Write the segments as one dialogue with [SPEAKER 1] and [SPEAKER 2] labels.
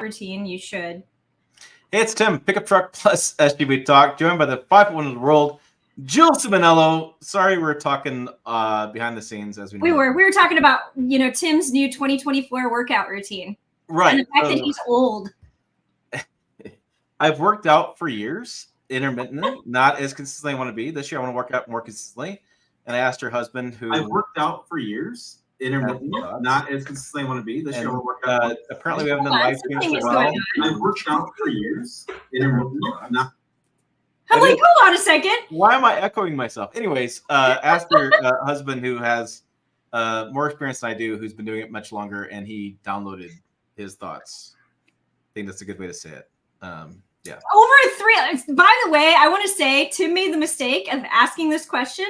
[SPEAKER 1] routine, you should.
[SPEAKER 2] Hey, it's Tim, Pickup Truck Plus SUV Talk, joined by the 5-1 of the world, Jill Simonello. Sorry, we're talking behind the scenes as
[SPEAKER 1] we were talking about Tim's new 2024 workout routine,
[SPEAKER 2] right?
[SPEAKER 1] And the fact that he's old.
[SPEAKER 2] I've worked out for years, intermittently, not as consistently as I want to be. This year, I want to work out more consistently. And I asked her husband, who
[SPEAKER 3] I've worked out for years, intermittently, not as consistently as I want to be. This year, I want to work out.
[SPEAKER 2] Apparently, we haven't done live streams for a while.
[SPEAKER 3] I've worked out for years, intermittently, not.
[SPEAKER 1] I'm like, hold on a second.
[SPEAKER 2] Why am I echoing myself? Anyways, asked her husband, who has more experience than I do, who's been doing it much longer, and he downloaded his thoughts. I think that's a good way to say it. Yeah.
[SPEAKER 1] Over 3. By the way, I want to say Tim made the mistake of asking this question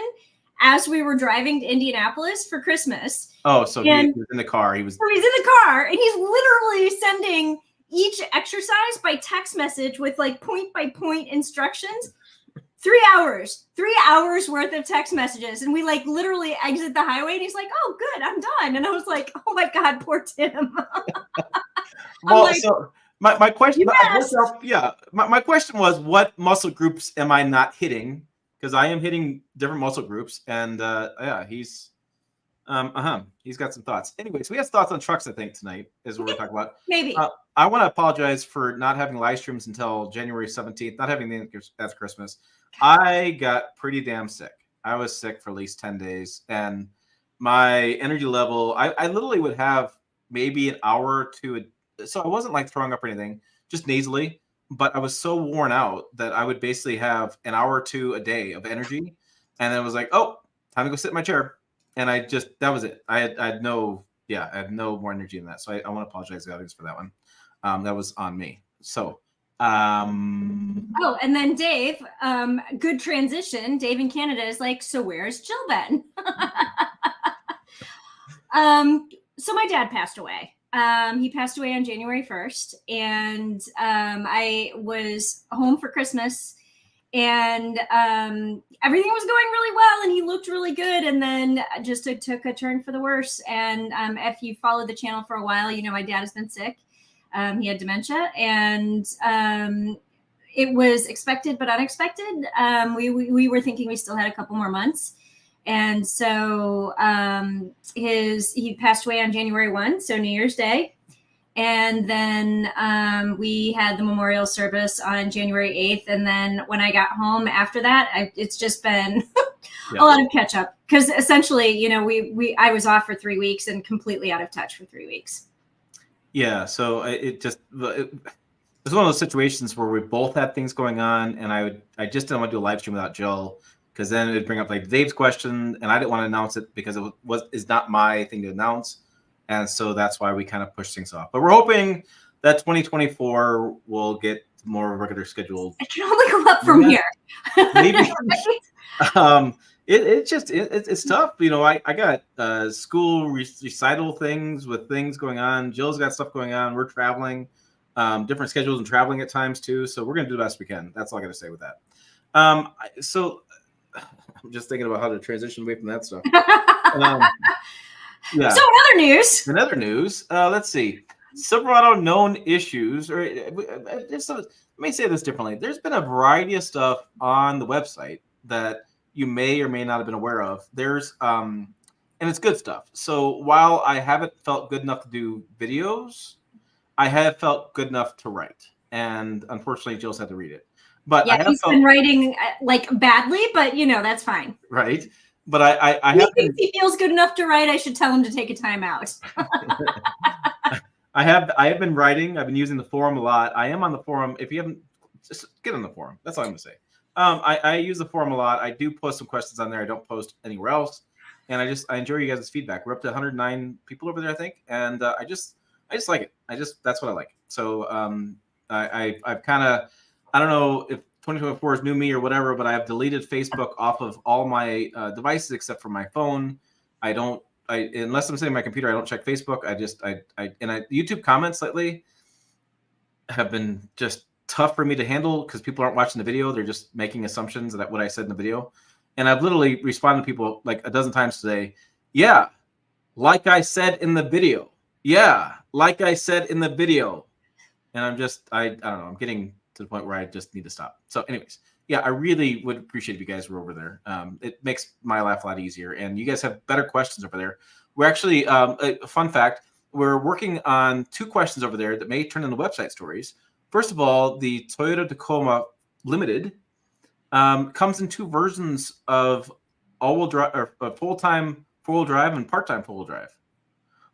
[SPEAKER 1] as we were driving to Indianapolis for Christmas.
[SPEAKER 2] Oh, so he was in the car. He's in
[SPEAKER 1] the car, and he's literally sending each exercise by text message with like point-by-point instructions. 3 hours worth of text messages. And we like literally exit the highway, and he's like, oh, good, I'm done. And I was like, oh my God, poor Tim.
[SPEAKER 2] Well, like, so my question, my question was, what muscle groups am I not hitting? Because I am hitting different muscle groups, and he's got some thoughts. Anyways, we have thoughts on trucks, I think, tonight is what we're talking about.
[SPEAKER 1] Maybe.
[SPEAKER 2] I want to apologize for not having live streams until January 17th, not having anything after Christmas. I got pretty damn sick. I was sick for at least 10 days, and my energy level, I literally would have maybe an hour or two. So I wasn't like throwing up or anything, just nasally, but I was so worn out that I would basically have an hour or two a day of energy. And then it was like, oh, time to go sit in my chair. And that was it. I had no more energy than that. So I want to apologize to the audience for that one. That was on me. So,
[SPEAKER 1] and then Dave, good transition. Dave in Canada is like, so where's Jill Ben? So my dad passed away. He passed away on January 1st, and I was home for Christmas, and everything was going really well, and he looked really good, and then just it took a turn for the worse. And if you followed the channel for a while, you know my dad has been sick. He had dementia, and it was expected but unexpected. We were thinking we still had a couple more months. And so he passed away on January 1, so New Year's Day. And then we had the memorial service on January 8th. And then when I got home after that, it's just been a lot of catch up. Because essentially, I was off for 3 weeks and completely out of touch for 3 weeks.
[SPEAKER 2] Yeah, so it was one of those situations where we both had things going on. And I just didn't want to do a live stream without Jill, because then it'd bring up like Dave's question, and I didn't want to announce it because it's not my thing to announce, and so that's why we kind of push things off. But we're hoping that 2024 will get more regular scheduled.
[SPEAKER 1] I can only go up from here.
[SPEAKER 2] Maybe. It's tough. I got school recital things with things going on. Jill's got stuff going on. We're traveling, different schedules and traveling at times too. So we're gonna do the best we can. That's all I got to say with that. So I'm just thinking about how to transition away from that stuff.
[SPEAKER 1] So in other news,
[SPEAKER 2] let's see. Silverado known issues, or let me say this differently. There's been a variety of stuff on the website that you may or may not have been aware of. There's and it's good stuff. So while I haven't felt good enough to do videos, I have felt good enough to write. And unfortunately, Jill's had to read it. But
[SPEAKER 1] yeah, he's been writing like badly, but that's fine.
[SPEAKER 2] Right. But I have
[SPEAKER 1] thinks he feels good enough to write. I should tell him to take a time out.
[SPEAKER 2] I have been writing. I've been using the forum a lot. I am on the forum. If you haven't, just get on the forum. That's all I'm gonna say. I use the forum a lot. I do post some questions on there. I don't post anywhere else. And I enjoy you guys' feedback. We're up to 109 people over there, I think. And I just like it. That's what I like. So I've kind of, I don't know if 2024 is new me or whatever, but I have deleted Facebook off of all my devices except for my phone. Unless I'm sitting on my computer, I don't check Facebook. YouTube comments lately have been just tough for me to handle because people aren't watching the video. They're just making assumptions that what I said in the video. And I've literally responded to people like a dozen times today. Yeah, like I said in the video. Yeah, like I said in the video. and I don't know. I'm getting to the point where I just need to stop. So, anyways, yeah, I really would appreciate if you guys were over there. It makes my life a lot easier, and you guys have better questions over there. We're actually a fun fact. We're working on 2 questions over there that may turn into website stories. First of all, the Toyota Tacoma Limited comes in 2 versions of all-wheel drive, or full-time four-wheel drive and part-time four-wheel drive,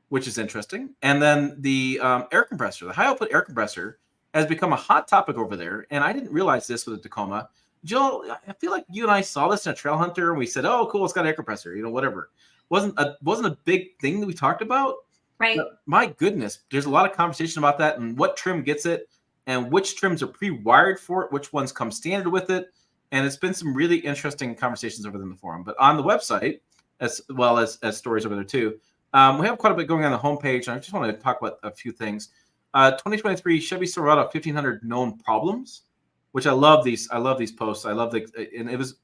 [SPEAKER 2] which is interesting. And then the air compressor, the high-output air compressor, has become a hot topic over there. And I didn't realize this with the Tacoma. Jill, I feel like you and I saw this in a Trail Hunter, and we said, "Oh, cool, it's got an air compressor," whatever. Wasn't a big thing that we talked about.
[SPEAKER 1] Right.
[SPEAKER 2] But my goodness, there's a lot of conversation about that and what trim gets it, and which trims are pre-wired for it, which ones come standard with it. And it's been some really interesting conversations over in the forum. But on the website, as well as stories over there too, we have quite a bit going on the homepage. And I just want to talk about a few things. 2023 Chevy Silverado 1500 known problems, which I love these. I love these posts. I love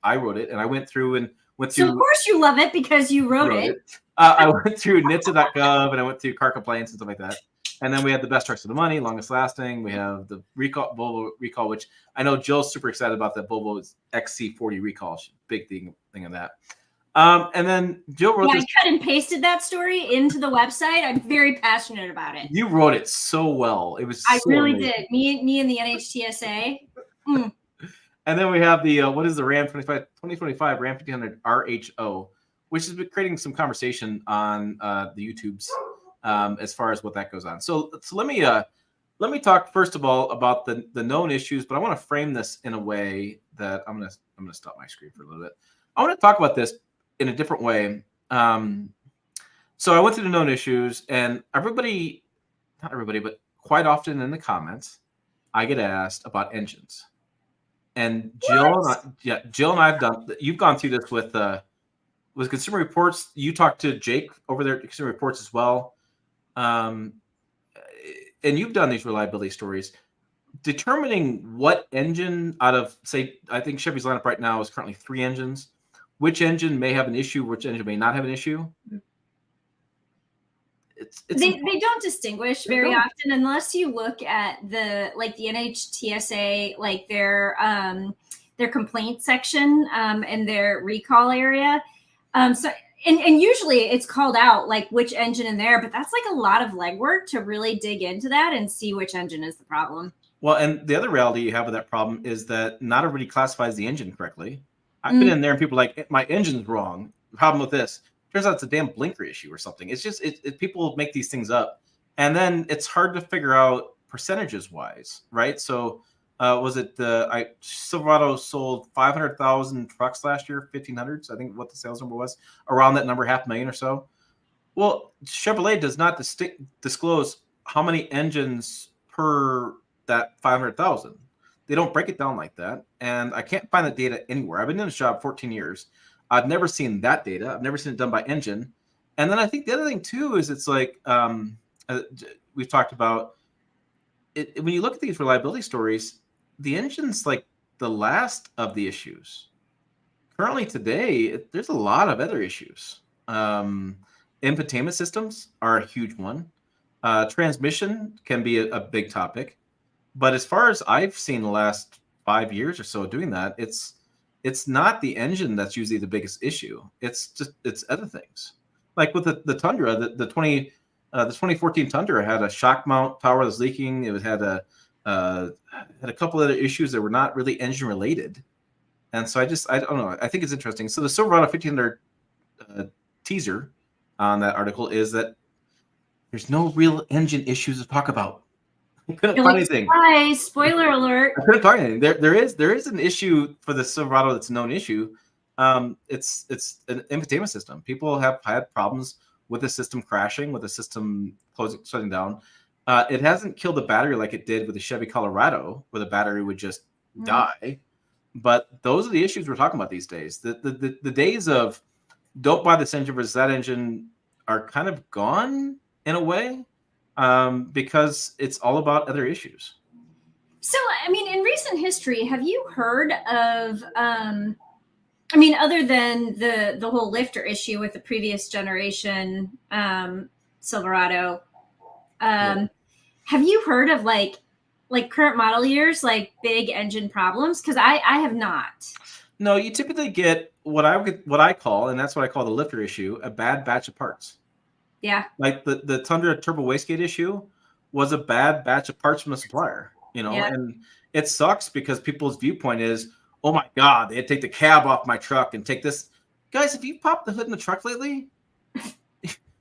[SPEAKER 2] I wrote it, and I went through.
[SPEAKER 1] So of course you love it because you wrote it.
[SPEAKER 2] I went through NHTSA.gov, and I went through car complaints and stuff like that. And then we had the best trucks of the money, longest lasting. We have the Volvo recall, which I know Jill's super excited about, that Volvo XC40 recall. Big thing of that. And then Jill wrote this.
[SPEAKER 1] I cut and pasted that story into the website. I'm very passionate about it.
[SPEAKER 2] You wrote it so well. It was.
[SPEAKER 1] I
[SPEAKER 2] so
[SPEAKER 1] really
[SPEAKER 2] amazing.
[SPEAKER 1] did. Me and the NHTSA.
[SPEAKER 2] And then we have the what is the Ram 2025 Ram 1500 RHO, which has been creating some conversation on the YouTubes as far as what that goes on. So let me talk first of all about the known issues, but I want to frame this in a way that I'm gonna stop my screen for a little bit. I want to talk about this in a different way. So I went through the known issues, and not everybody, but quite often in the comments, I get asked about engines. And Jill and I have you've gone through this with Consumer Reports. You talked to Jake over there at Consumer Reports as well. And you've done these reliability stories. Determining what engine out of, say, I think Chevy's lineup right now is currently 3 engines. Which engine may have an issue, which engine may not have an issue.
[SPEAKER 1] They don't distinguish very often unless you look at the NHTSA, like their complaint section and their recall area. So usually it's called out like which engine in there, but that's like a lot of legwork to really dig into that and see which engine is the problem.
[SPEAKER 2] Well, and the other reality you have with that problem is that not everybody classifies the engine correctly. I've been in there and people are like, my engine's wrong. The problem with this. Turns out it's a damn blinker issue or something. It's just people make these things up, and then it's hard to figure out percentages wise, right? So was it Silverado sold 500,000 trucks last year, 1,500? I think what the sales number was, around that number, 500,000 or so. Well, Chevrolet does not disclose how many engines per that 500,000. They don't break it down like that, and I can't find the data anywhere. I've been in this job 14 years. I've never seen that data. I've never seen it done by engine. And then I think the other thing too is it's like we've talked about it. When you look at these reliability stories, the engine's like the last of the issues. Currently today, there's a lot of other issues. Infotainment systems are a huge one. Transmission can be a big topic. But as far as I've seen the last 5 years or so doing that, it's not the engine that's usually the biggest issue. It's other things. Like with the Tundra, the 2014 Tundra had a shock mount tower that was leaking. It had a couple other issues that were not really engine related. And so I don't know. I think it's interesting. So the Silverado 1500 teaser on that article is that there's no real engine issues to talk about. I couldn't find anything.
[SPEAKER 1] Surprise! Spoiler alert.
[SPEAKER 2] I couldn't find anything. There is an issue for the Silverado that's a known issue. It's an infotainment system. People have had problems with the system crashing, with the system shutting down. It hasn't killed the battery like it did with the Chevy Colorado, where the battery would just die. But those are the issues we're talking about these days. The days of don't buy this engine versus that engine are kind of gone in a way. Because it's all about other issues.
[SPEAKER 1] So, I mean, in recent history, have you heard of, other than the whole lifter issue with the previous generation Silverado, have you heard of like like current model years, like big engine problems? Because I have not.
[SPEAKER 2] No, you typically get what I call, and that's what I call the lifter issue, a bad batch of parts.
[SPEAKER 1] Yeah.
[SPEAKER 2] Like the Tundra turbo wastegate issue was a bad batch of parts from the supplier,
[SPEAKER 1] Yeah.
[SPEAKER 2] and it sucks because people's viewpoint is, oh my God, they had to take the cab off my truck and take this. Guys, if you popped the hood in the truck lately,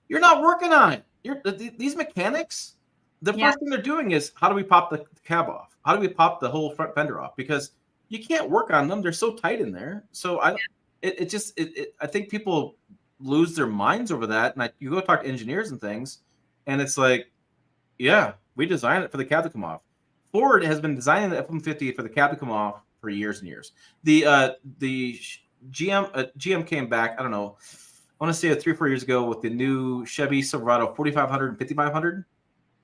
[SPEAKER 2] you're not working on it. These mechanics, the first thing they're doing is, how do we pop the cab off? How do we pop the whole front fender off? Because you can't work on them. They're so tight in there. So I think people lose their minds over that. And you go talk to engineers and things, and it's like, yeah, we designed it for the cab to come off. Ford has been designing the F-150 for the cab to come off for years and years. The GM came back, I don't know, I want to say 3 or 4 years ago with the new Chevy Silverado 4500 and 5500.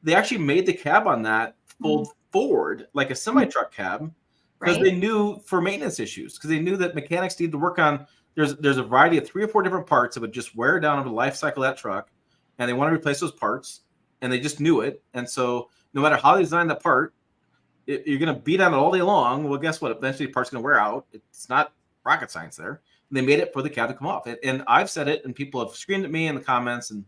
[SPEAKER 2] They actually made the cab on that fold forward like a semi-truck cab because they knew for maintenance issues, because they knew that mechanics need to work on. There's a variety of 3 or 4 different parts that would just wear down over the life cycle of that truck, and they want to replace those parts, and they just knew it. And so no matter how they design that part, you're going to beat on it all day long. Well, guess what? Eventually the part's going to wear out. It's not rocket science there. And they made it for the cab to come off. And I've said it, and people have screamed at me in the comments, and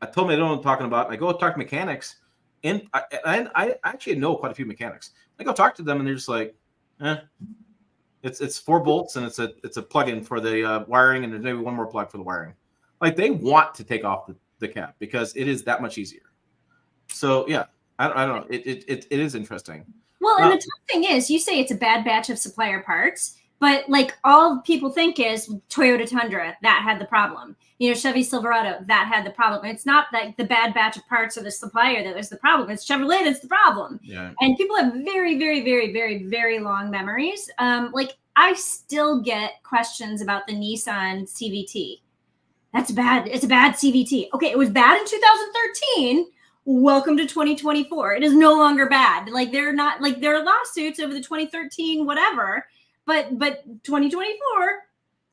[SPEAKER 2] I told me I don't know what I'm talking about. And I go talk to mechanics, and I actually know quite a few mechanics. I go talk to them, and they're just like, it's 4 bolts, and it's a plug-in for the wiring, and there's maybe one more plug for the wiring. Like, they want to take off the cab because it is that much easier. So yeah, I don't know. It is interesting.
[SPEAKER 1] Well, and the tough thing is, you say it's a bad batch of supplier parts, but like all people think is Toyota Tundra, that had the problem. Chevy Silverado, that had the problem. It's not like the bad batch of parts or the supplier that was the problem. It's Chevrolet that's the problem.
[SPEAKER 2] Yeah.
[SPEAKER 1] And people have very, very, very, very, very long memories. Like, I still get questions about the Nissan CVT. That's bad. It's a bad CVT. Okay, it was bad in 2013. Welcome to 2024. It is no longer bad. Like, they're not, like, there are lawsuits over the 2013 whatever, but 2024,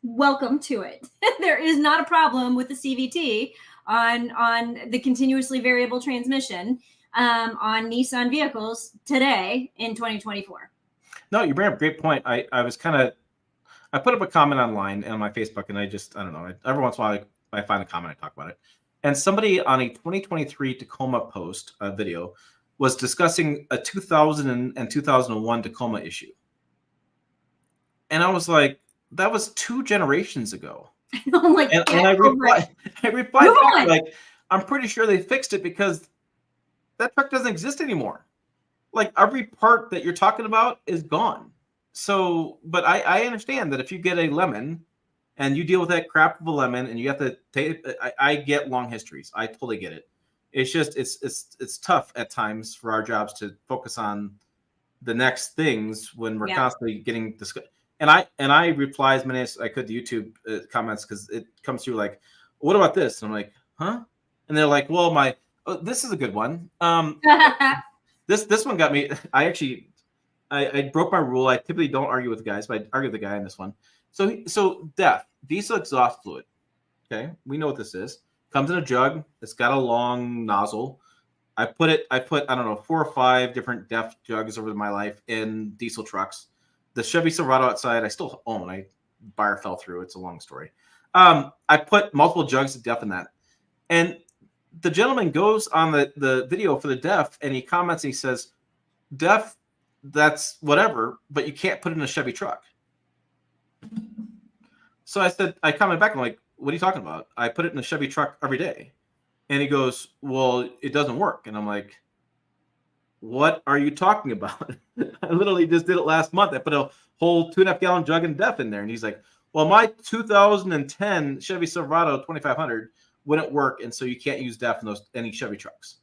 [SPEAKER 1] welcome to it. There is not a problem with the CVT on the continuously variable transmission on Nissan vehicles today in 2024.
[SPEAKER 2] No, you bring up a great point. I put up a comment online on my Facebook, and I don't know. Every once in a while I find a comment, I talk about it. And somebody on a 2023 Tacoma post video was discussing a 2000 and 2001 Tacoma issue. And I was like, that was 2 generations ago.
[SPEAKER 1] I'm like,
[SPEAKER 2] and I replied back, like, I'm pretty sure they fixed it because that truck doesn't exist anymore. Like, every part that you're talking about is gone. So, but I understand that if you get a lemon and you deal with that crap of a lemon, and you have to take. I get long histories. I totally get it. It's just it's tough at times for our jobs to focus on the next things when we're constantly getting discussed. And I reply as many as I could to YouTube comments, because it comes through like, what about this? And I'm like, huh? And they're like, well, this is a good one. This one got me. I broke my rule. I typically don't argue with the guys, but I argued with the guy on this one. So DEF, diesel exhaust fluid. Okay, we know what this is. Comes in a jug. It's got a long nozzle. I put I don't know, 4 or 5 different DEF jugs over my life in diesel trucks. The Chevy Silverado outside, I still own. Buyer fell through. It's a long story. I put multiple jugs of DEF in that, and the gentleman goes on the video for the DEF, and he comments. And he says, "DEF, that's whatever, but you can't put it in a Chevy truck." So I commented back. I'm like, what are you talking about? I put it in a Chevy truck every day. And he goes, well, it doesn't work. And I'm like, what are you talking about? I literally just did it last month. I put a whole 2.5 gallon jug of DEF in there. And he's like, well, my 2010 Chevy Silverado 2500 wouldn't work. And so you can't use DEF in any Chevy trucks.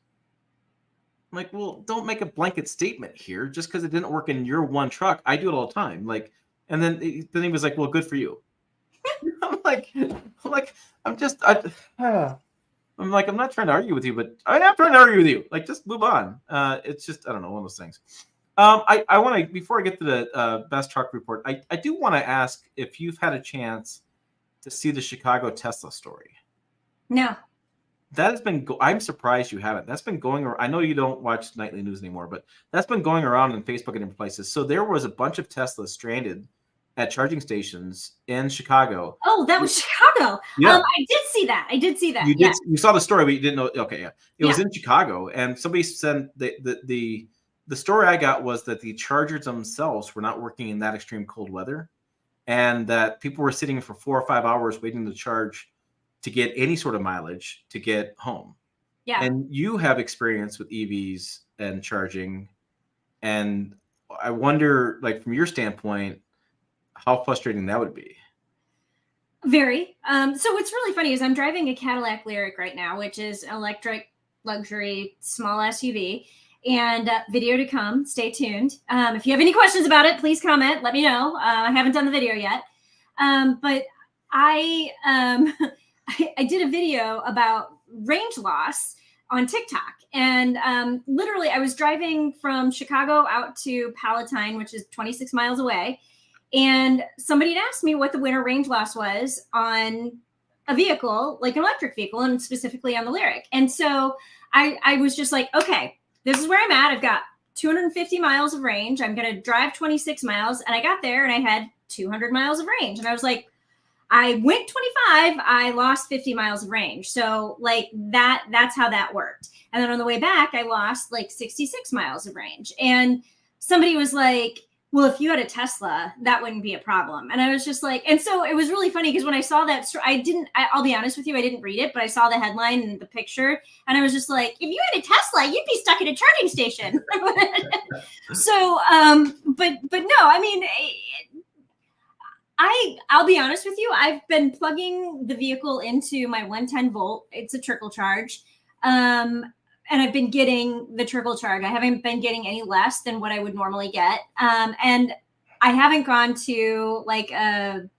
[SPEAKER 2] I'm like, well, don't make a blanket statement here just because it didn't work in your one truck. I do it all the time. Like, and then he was like, well, good for you. I'm like, I'm not trying to argue with you, but I am trying to argue with you. Like, just move on. It's just, I don't know, one of those things. I want to, before I get to the best truck report, I do want to ask if you've had a chance to see the Chicago Tesla story.
[SPEAKER 1] No.
[SPEAKER 2] that has been. I'm surprised you haven't. That's been going around. I know you don't watch nightly news anymore, but that's been going around on Facebook and different places. So there was a bunch of Teslas stranded at charging stations in Chicago.
[SPEAKER 1] Oh, that was Chicago.
[SPEAKER 2] Yeah.
[SPEAKER 1] I did see that.
[SPEAKER 2] You
[SPEAKER 1] Yeah.
[SPEAKER 2] did. You saw the story, but you didn't know. Okay, yeah. It was
[SPEAKER 1] Yeah.
[SPEAKER 2] in Chicago, and somebody sent the story I got was that the chargers themselves were not working in that extreme cold weather, and that people were sitting for 4 or 5 hours waiting to charge to get any sort of mileage to get home.
[SPEAKER 1] Yeah.
[SPEAKER 2] And you have experience with EVs and charging, and I wonder, like from your standpoint, how frustrating that would be.
[SPEAKER 1] Very. So what's really funny is I'm driving a Cadillac Lyriq right now, which is an electric luxury small SUV, and video to come. Stay tuned. If you have any questions about it, please comment. Let me know. I haven't done the video yet, but I I did a video about range loss on TikTok, and literally I was driving from Chicago out to Palatine, which is 26 miles away. And somebody had asked me what the winter range loss was on a vehicle, like an electric vehicle, and specifically on the Lyriq. And so I was just like, okay, this is where I'm at. I've got 250 miles of range. I'm going to drive 26 miles. And I got there and I had 200 miles of range. And I was like, I went 25, I lost 50 miles of range. So like that's how that worked. And then on the way back, I lost like 66 miles of range. And somebody was like, well, if you had a Tesla, that wouldn't be a problem. And I was just like, and so it was really funny because when I saw that, I'll be honest with you, I didn't read it, but I saw the headline and the picture. And I was just like, if you had a Tesla, you'd be stuck at a charging station. So, but no, I mean, I'll be honest with you. I've been plugging the vehicle into my 110 volt. It's a trickle charge. And I've been getting the trickle charge. I haven't been getting any less than what I would normally get. And I haven't gone to like a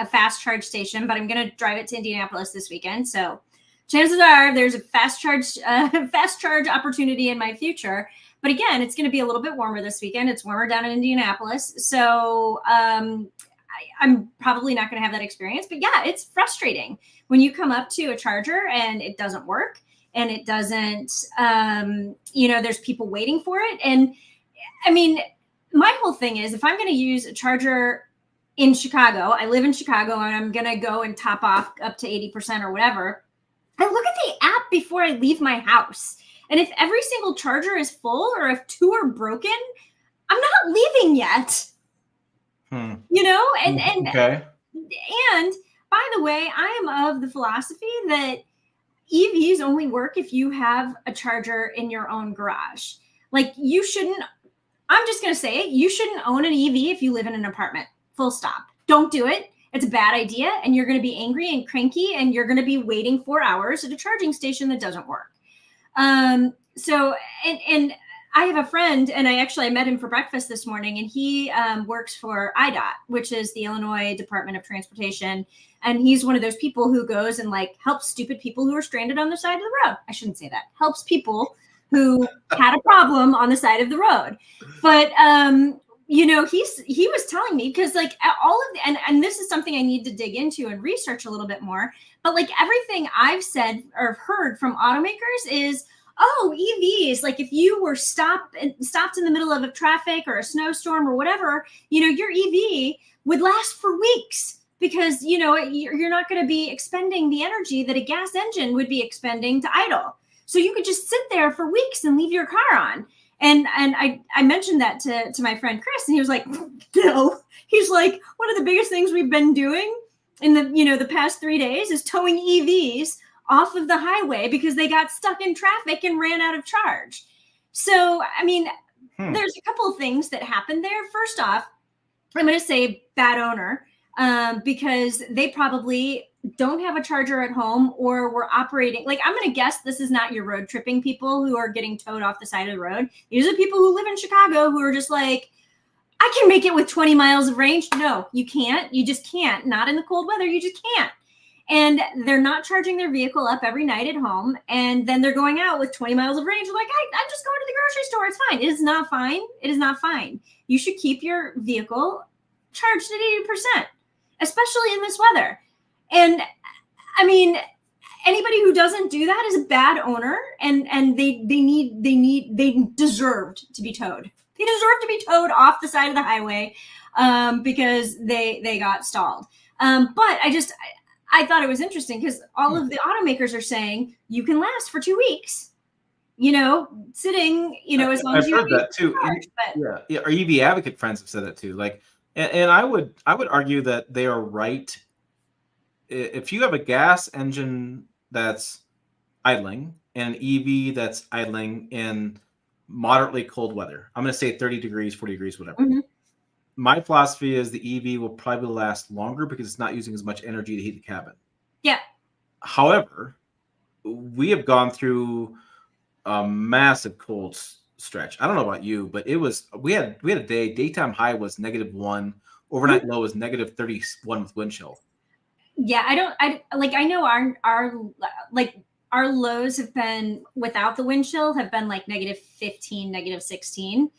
[SPEAKER 1] fast charge station, but I'm going to drive it to Indianapolis this weekend. So chances are there's a fast charge opportunity in my future. But again, it's going to be a little bit warmer this weekend. It's warmer down in Indianapolis. So I'm probably not going to have that experience. But yeah, it's frustrating when you come up to a charger and it doesn't work. And it doesn't, there's people waiting for it. And I mean, my whole thing is if I'm going to use a charger in Chicago, I live in Chicago and I'm going to go and top off up to 80% or whatever. I look at the app before I leave my house. And if every single charger is full or if 2 are broken, I'm not leaving yet. And
[SPEAKER 2] okay.
[SPEAKER 1] And by the way, I am of the philosophy that EVs only work if you have a charger in your own garage. Like I'm just going to say it, you shouldn't own an EV if you live in an apartment. Full stop. Don't do it. It's a bad idea. And you're going to be angry and cranky and you're going to be waiting 4 hours at a charging station that doesn't work. So I have a friend and I met him for breakfast this morning and he works for IDOT, which is the Illinois Department of Transportation. And he's one of those people who goes and like helps stupid people who are stranded on the side of the road. I shouldn't say that. Helps people who had a problem on the side of the road. But, he was telling me because like all of and this is something I need to dig into and research a little bit more. But like everything I've said or heard from automakers is, oh, EVs, like if you were stopped in the middle of a traffic or a snowstorm or whatever, your EV would last for weeks because, you're not going to be expending the energy that a gas engine would be expending to idle. So you could just sit there for weeks and leave your car on. And I mentioned that to my friend Chris, and he was like, no. He's like, one of the biggest things we've been doing in the past 3 days is towing EVs off of the highway because they got stuck in traffic and ran out of charge. So, I mean, there's a couple of things that happened there. First off, I'm going to say bad owner because they probably don't have a charger at home or were operating. Like, I'm going to guess this is not your road tripping people who are getting towed off the side of the road. These are people who live in Chicago who are just like, I can make it with 20 miles of range. No, you can't. You just can't. Not in the cold weather. You just can't. And they're not charging their vehicle up every night at home. And then they're going out with 20 miles of range. Like, I'm just going to the grocery store. It's fine. It is not fine. It is not fine. You should keep your vehicle charged at 80%, especially in this weather. And I mean, anybody who doesn't do that is a bad owner, and they deserved to be towed. They deserve to be towed off the side of the highway because they got stalled. But I thought it was interesting because all of the automakers are saying you can last for 2 weeks, sitting, as long as
[SPEAKER 2] I've
[SPEAKER 1] you
[SPEAKER 2] heard that too. Yeah. Our EV advocate friends have said that too. Like, and I would argue that they are right. If you have a gas engine that's idling and an EV that's idling in moderately cold weather, I'm going to say 30 degrees, 40 degrees, whatever.
[SPEAKER 1] Mm-hmm.
[SPEAKER 2] My philosophy is the EV will probably last longer because it's not using as much energy to heat the cabin.
[SPEAKER 1] Yeah.
[SPEAKER 2] However, we have gone through a massive cold stretch. I don't know about you, but we had a daytime high was -1, overnight low was -31 with wind chill.
[SPEAKER 1] Yeah, I know our lows have been without the wind chill have been like -15, -16.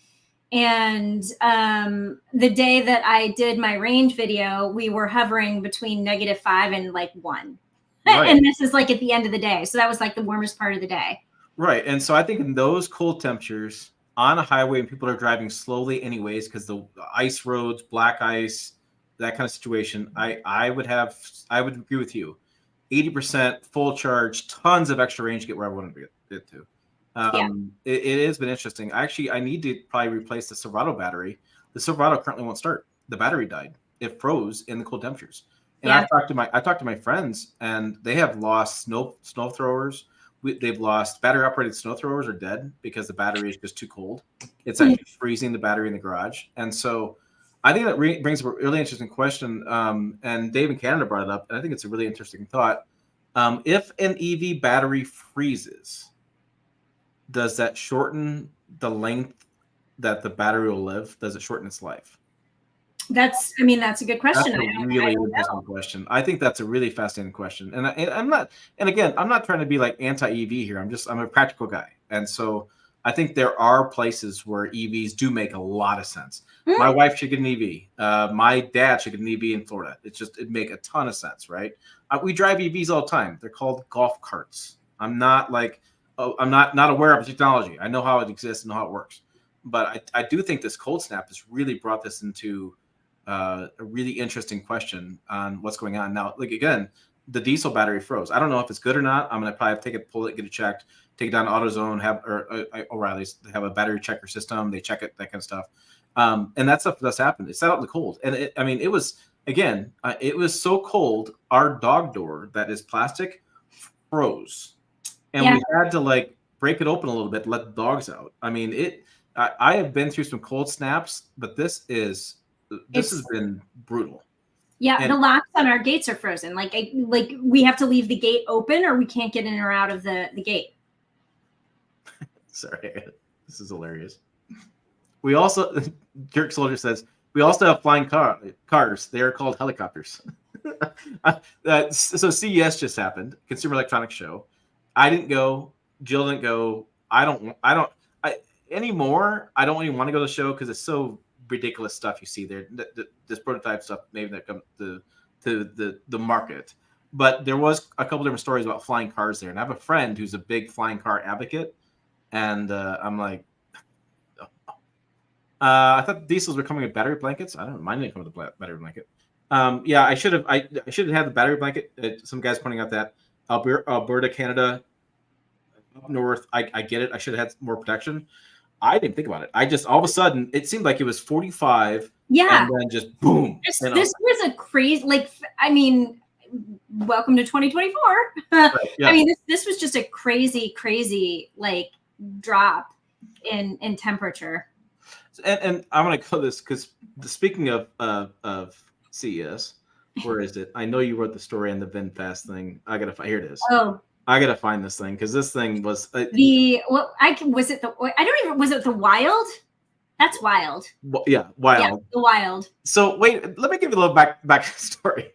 [SPEAKER 1] And the day that I did my range video, we were hovering between -5 and 1. Right. And this is like at the end of the day. So that was like the warmest part of the day.
[SPEAKER 2] Right. And so I think in those cold temperatures on a highway and people are driving slowly anyways, because the ice roads, black ice, that kind of situation, I would agree with you. 80% full charge, tons of extra range to get where I want to get to. It has been interesting. Actually, I need to probably replace the Silverado battery. The Silverado currently won't start. The battery died. It froze in the cold temperatures. And I talked to my friends, and they have lost snow throwers. They've lost battery operated snow throwers are dead because the battery is just too cold. It's actually freezing the battery in the garage. And so I think that brings up a really interesting question. And Dave in Canada brought it up, and I think it's a really interesting thought. If an EV battery freezes, does that shorten the length that the battery will live? Does it shorten its life?
[SPEAKER 1] That's a good question.
[SPEAKER 2] That's a really interesting question. I think that's a really fascinating question. And I'm not trying to be like anti-EV here. I'm a practical guy. And so I think there are places where EVs do make a lot of sense. Mm-hmm. My wife should get an EV. My dad should get an EV in Florida. It'd make a ton of sense, right? We drive EVs all the time. They're called golf carts. I'm not aware of the technology. I know how it exists and how it works. But I do think this cold snap has really brought this into a really interesting question on what's going on now. Like, again, the diesel battery froze. I don't know if it's good or not. I'm going to probably pull it, get it checked, take it down to AutoZone, O'Reilly's have a battery checker system. They check it, that kind of stuff. And that stuff does happen. It sat out in the cold. And it was so cold. Our dog door that is plastic froze. And we had to break it open a little bit to let the dogs out. I have been through some cold snaps, but this has been brutal.
[SPEAKER 1] Yeah, and the locks on our gates are frozen. Like we have to leave the gate open, or we can't get in or out of the gate.
[SPEAKER 2] Sorry, this is hilarious. We also, Jerk Soldier says, we also have flying cars. They are called helicopters. So CES just happened, Consumer Electronics Show. I didn't go. Jill didn't go. Anymore. I don't even want to go to the show because it's so ridiculous stuff you see there. This prototype stuff maybe that comes to the market. But there was a couple different stories about flying cars there, and I have a friend who's a big flying car advocate, and I'm like, I thought diesels were coming with battery blankets. I don't mind. Didn't come with a battery blanket. I should have had the battery blanket. Some guys pointing out that Alberta, Canada, up north. I get it. I should have had more protection. I didn't think about it. I just all of a sudden it seemed like it was 45.
[SPEAKER 1] Yeah,
[SPEAKER 2] and then just boom.
[SPEAKER 1] This was a crazy. Welcome to 2024. Right, yeah. This was just a crazy drop in temperature.
[SPEAKER 2] And I'm gonna call this because speaking of CES, where is it? I know you wrote the story on the VinFast thing. Here it is. Oh. I gotta find this thing because this thing was
[SPEAKER 1] was it the Wild? That's Wild.
[SPEAKER 2] Yeah, Wild.
[SPEAKER 1] Yeah, the Wild.
[SPEAKER 2] So wait, let me give you a little back story.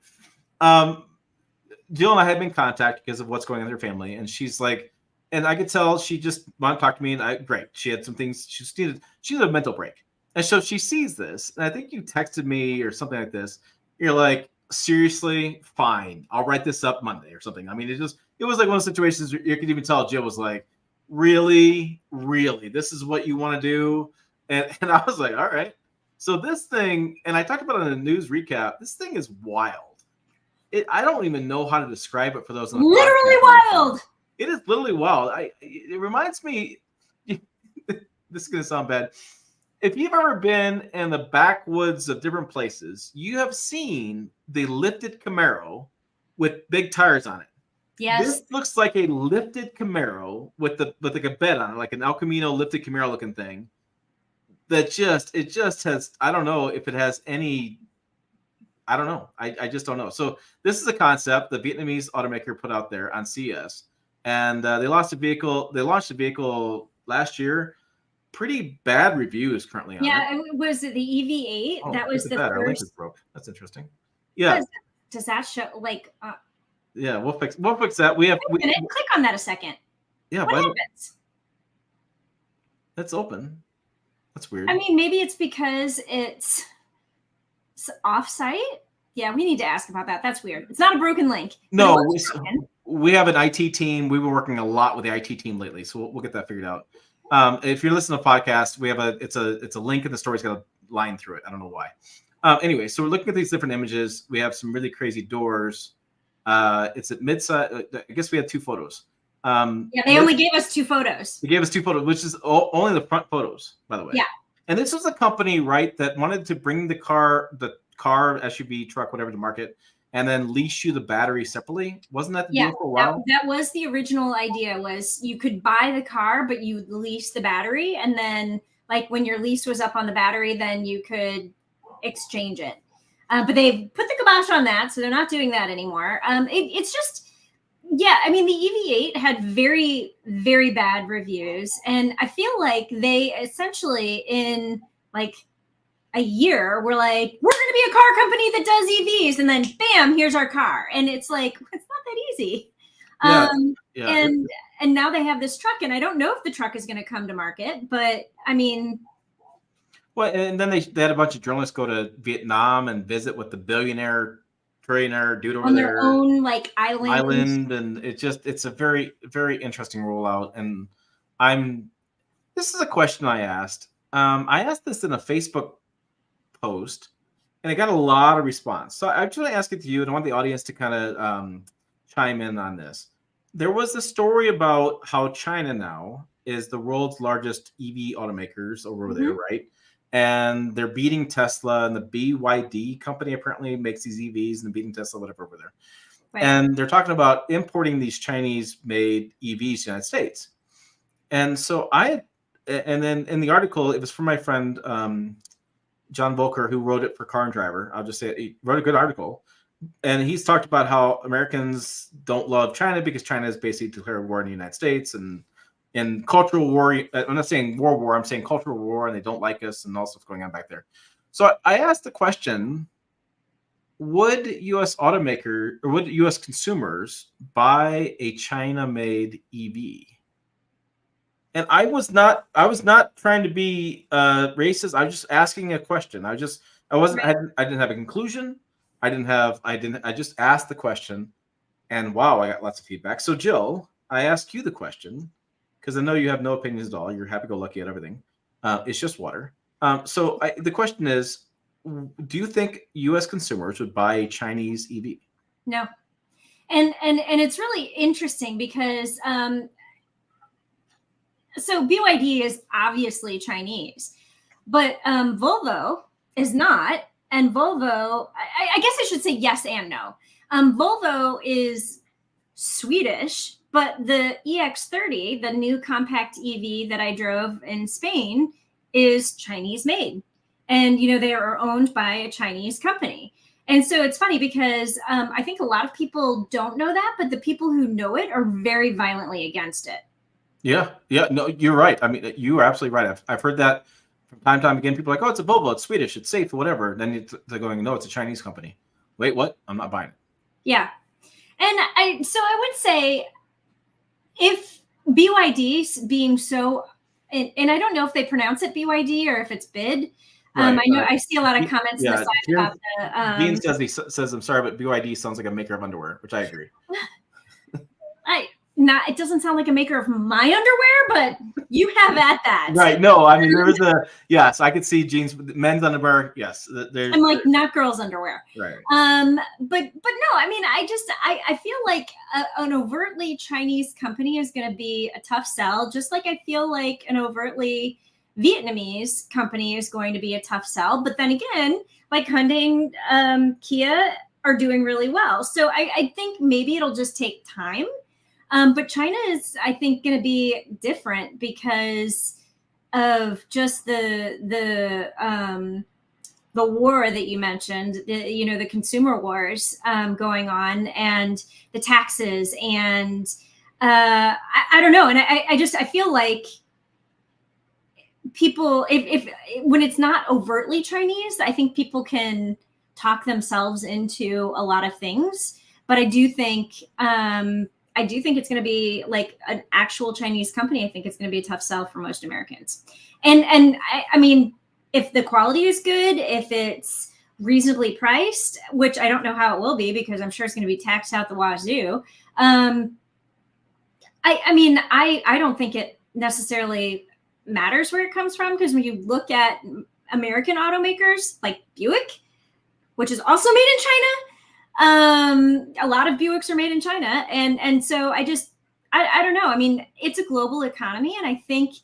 [SPEAKER 2] Jill and I had been in contact because of what's going on in her family, and she's like, and I could tell she just wanted to talk to me, and great. She had some things she needed a mental break, and so she sees this, and I think you texted me or something like this. You're like, seriously, fine. I'll write this up Monday or something. I mean, it was like one of those situations where you could even tell Jill was like, really, this is what you want to do? And I was like, all right. So this thing, and I talked about it in the news recap, this thing is wild. I don't even know how to describe it for those.
[SPEAKER 1] Literally wild.
[SPEAKER 2] It is literally wild. It reminds me, this is going to sound bad. If you've ever been in the backwoods of different places, you have seen the lifted Camaro with big tires on it.
[SPEAKER 1] Yes.
[SPEAKER 2] This looks like a lifted Camaro with like a bed on it, like an El Camino lifted Camaro looking thing. It just has, I don't know if it has any, I don't know. I just don't know. So this is a concept the Vietnamese automaker put out there on CES, and they launched a vehicle last year. Pretty bad reviews currently on it.
[SPEAKER 1] Yeah, was it the EV8?
[SPEAKER 2] Oh,
[SPEAKER 1] that was the
[SPEAKER 2] Our link
[SPEAKER 1] first.
[SPEAKER 2] is broke. That's interesting. Yeah.
[SPEAKER 1] Does that show like?
[SPEAKER 2] Yeah, we'll fix that.
[SPEAKER 1] Click on that a second.
[SPEAKER 2] Yeah,
[SPEAKER 1] what happens?
[SPEAKER 2] That's open. That's weird.
[SPEAKER 1] I mean, maybe it's because it's off-site. Yeah, we need to ask about that. That's weird. It's not a broken link.
[SPEAKER 2] No, we have an IT team. We've been working a lot with the IT team lately, so we'll get that figured out. If you're listening to a podcast, we have it's a link in the story's got a line through it. I don't know why. Anyway, so we're looking at these different images. We have some really crazy doors. It's at mid-size. I guess we had 2 photos.
[SPEAKER 1] Yeah, they only gave us 2 photos.
[SPEAKER 2] They gave us 2 photos, which is only the front photos, by the way.
[SPEAKER 1] Yeah. And
[SPEAKER 2] this was a company, right, that wanted to bring the car, SUV, truck, whatever, to market, and then lease you the battery separately. Wasn't that the deal for a while?
[SPEAKER 1] That was the original idea. Was you could buy the car, but you lease the battery, and then like when your lease was up on the battery, then you could exchange it. But they put the kibosh on that, so they're not doing that anymore. It's just, yeah, I mean, the EV8 had very, very bad reviews, and I feel like they essentially in like a year were like, we're going to be a car company that does EVs, and then bam, here's our car, and it's like, it's not that easy. And now they have this truck, and I don't know if the truck is going to come to market, but I mean.
[SPEAKER 2] Well, and then they had a bunch of journalists go to Vietnam and visit with the billionaire, trillionaire dude over
[SPEAKER 1] on
[SPEAKER 2] there.
[SPEAKER 1] their own like island,
[SPEAKER 2] and it's a very, very interesting rollout. And this is a question I asked. I asked this in a Facebook post, and I got a lot of response. So I just want to ask it to you, and I want the audience to kind of chime in on this. There was a story about how China now is the world's largest EV automakers over there, right? And they're beating Tesla, and the BYD company apparently makes these EVs and beating Tesla, whatever, over there. Right. And they're talking about importing these Chinese-made EVs to the United States. And so and then in the article, it was from my friend John Volker, who wrote it for Car and Driver. I'll just say he wrote a good article. And he's talked about how Americans don't love China because China has basically declared war on the United States, and in cultural war, I'm not saying war, I'm saying cultural war, and they don't like us and all stuff going on back there. So I asked the question, would U.S. automaker or would U.S. consumers buy a China-made EV? And I was not trying to be racist. I was just asking a question. I didn't have a conclusion. I just asked the question, and wow, I got lots of feedback. So Jill, I asked you the question, because I know you have no opinions at all. You're happy-go-lucky at everything. It's just water. So the question is, do you think U.S. consumers would buy a Chinese EV?
[SPEAKER 1] No. And it's really interesting because so BYD is obviously Chinese, but Volvo is not. And Volvo, I guess I should say yes and no. Volvo is Swedish, but the EX30, the new compact EV that I drove in Spain, is Chinese made. And, they are owned by a Chinese company. And so it's funny because I think a lot of people don't know that, but the people who know it are very violently against it.
[SPEAKER 2] Yeah. No, you're right. I mean, you are absolutely right. I've heard that from time to time again. People are like, oh, it's a Volvo, it's Swedish, it's safe, or whatever. And then they're going, no, it's a Chinese company. Wait, what? I'm not buying it.
[SPEAKER 1] Yeah. And I would say, if BYD being so, and I don't know if they pronounce it BYD or if it's BID,
[SPEAKER 2] Right.
[SPEAKER 1] I know I see a lot of comments in the
[SPEAKER 2] Yeah,
[SPEAKER 1] side about
[SPEAKER 2] Dean
[SPEAKER 1] the.
[SPEAKER 2] says I'm sorry, but BYD sounds like a maker of underwear, which I agree.
[SPEAKER 1] It doesn't sound like a maker of my underwear, but you have at that.
[SPEAKER 2] Right. No, I mean, there was yes, I could see jeans, men's underwear. Yes.
[SPEAKER 1] I'm like, not girls' underwear.
[SPEAKER 2] Right.
[SPEAKER 1] But no, I mean, I feel like an overtly Chinese company is going to be a tough sell, just like I feel like an overtly Vietnamese company is going to be a tough sell. But then again, like Hyundai and Kia are doing really well. So I think maybe it'll just take time. But China is, I think, going to be different because of just the war that you mentioned, the consumer wars going on, and the taxes, and I don't know, and I feel like people, if when it's not overtly Chinese, I think people can talk themselves into a lot of things, but I do think it's going to be like an actual Chinese company. I think it's going to be a tough sell for most Americans. And I mean, if the quality is good, if it's reasonably priced, which I don't know how it will be because I'm sure it's going to be taxed out the wazoo. I mean, I don't think it necessarily matters where it comes from, because when you look at American automakers like Buick, which is also made in China, a lot of Buicks are made in China, and so I don't know. I mean, it's a global economy, and I think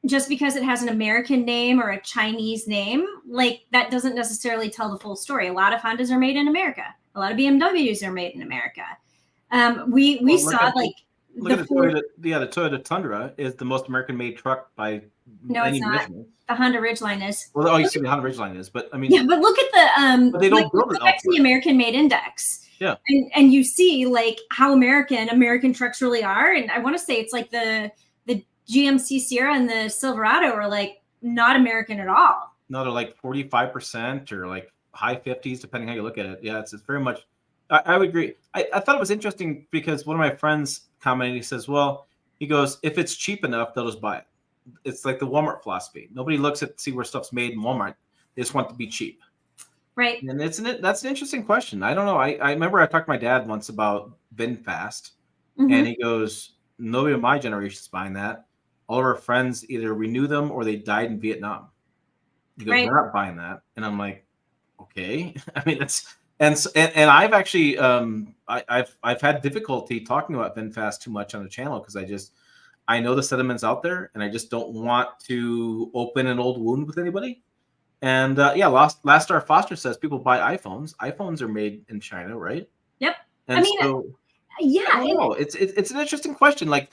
[SPEAKER 1] just because it has an American name or a Chinese name, like that doesn't necessarily tell the full story. A lot of Hondas are made in America. A lot of BMWs are made in America. We saw like
[SPEAKER 2] the Toyota Tundra is the most American-made truck by any measurement.
[SPEAKER 1] The Honda Ridgeline is.
[SPEAKER 2] Well, the Honda Ridgeline is, but I mean,
[SPEAKER 1] yeah, but look at the
[SPEAKER 2] but they don't build it
[SPEAKER 1] back to the American-made index.
[SPEAKER 2] Yeah,
[SPEAKER 1] and you see like how American trucks really are, and I want to say it's like the GMC Sierra and the Silverado are like not American at all.
[SPEAKER 2] No, they're like 45% or like high 50s, depending how you look at it. Yeah, it's very much. I would agree. I thought it was interesting because one of my friends commented. He says, "Well, he goes, if it's cheap enough, they'll just buy it. It's like the Walmart philosophy. Nobody looks at see where stuff's made in Walmart. They just want it to be cheap."
[SPEAKER 1] Right.
[SPEAKER 2] And that's an interesting question. I don't know. I remember I talked to my dad once about VinFast, and he goes, "Nobody of my generation is buying that. All of our friends either renew them or they died in Vietnam." He goes, "We're not buying that." And I'm like, okay. I mean, that's and I've actually I've had difficulty talking about VinFast too much on the channel because I know the sentiment's out there, and I just don't want to open an old wound with anybody. And Last Star Foster says people buy iPhones. iPhones are made in China, right?
[SPEAKER 1] Yep.
[SPEAKER 2] And
[SPEAKER 1] I mean,
[SPEAKER 2] so,
[SPEAKER 1] yeah.
[SPEAKER 2] I don't know. It's an interesting question. Like,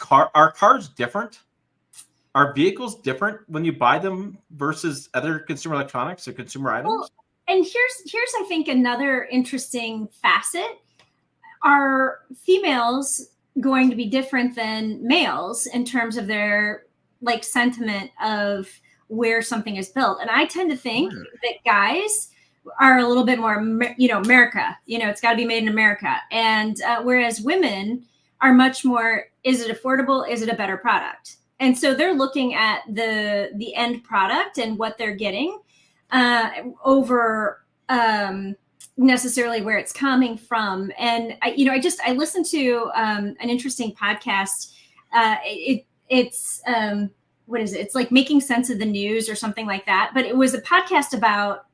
[SPEAKER 2] are cars different? Are vehicles different when you buy them versus other consumer electronics or consumer items?
[SPEAKER 1] Well, and here's I think another interesting facet. Are females going to be different than males in terms of their like sentiment of where something is built? And I tend to think that guys are a little bit more, America, it's got to be made in America. And whereas women are much more, is it affordable? Is it a better product? And so they're looking at the end product and what they're getting over necessarily where it's coming from. And I listened to an interesting podcast. It's what is it? It's like Making Sense of the News or something like that. But it was a podcast about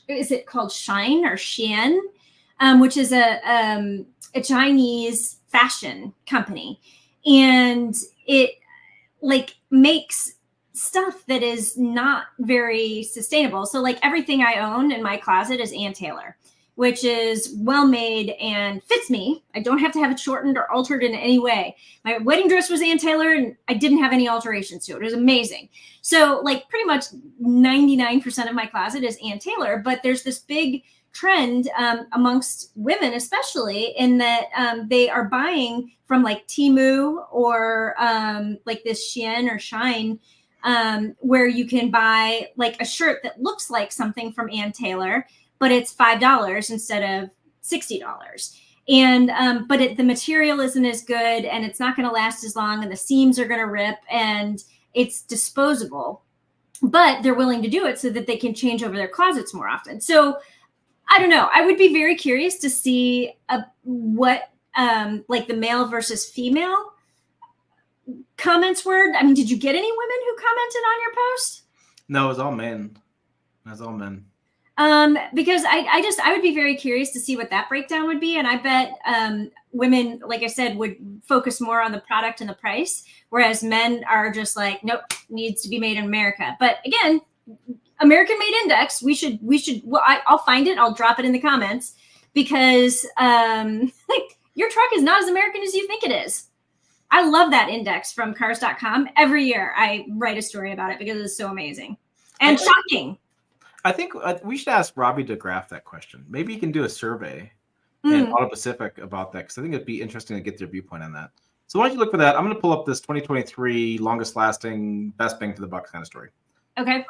[SPEAKER 1] is it called Shine or Shein, which is a Chinese fashion company, and it like makes stuff that is not very sustainable. So like everything I own in my closet is Ann Taylor, which is well made and fits me. I don't have to have it shortened or altered in any way. My wedding dress was Ann Taylor and I didn't have any alterations to it. It was amazing. So like pretty much 99% of my closet is Ann Taylor, but there's this big trend amongst women, especially in that they are buying from like Temu or like this Shein or Shine, where you can buy like a shirt that looks like something from Ann Taylor, but it's $5 instead of $60. And but the material isn't as good, and it's not going to last as long, and the seams are going to rip, and it's disposable, but they're willing to do it so that they can change over their closets more often. So I don't know. I would be very curious to see what like the male versus female comments were. I mean, did you get any women who commented on your post?
[SPEAKER 2] No, it was all men. It was all men.
[SPEAKER 1] Because I would be very curious to see what that breakdown would be. And I bet women, like I said, would focus more on the product and the price, whereas men are just like, nope, needs to be made in America. But again, American Made Index, we should, well, I'll find it. I'll drop it in the comments because like your truck is not as American as you think it is. I love that index from cars.com. Every year I write a story about it because it's so amazing and shocking.
[SPEAKER 2] I think we should ask Robbie to graph that question. Maybe he can do a survey in Auto Pacific about that, because I think it'd be interesting to get their viewpoint on that. So why don't you look for that? I'm going to pull up this 2023 longest lasting, best bang for the buck kind of story.
[SPEAKER 1] Okay.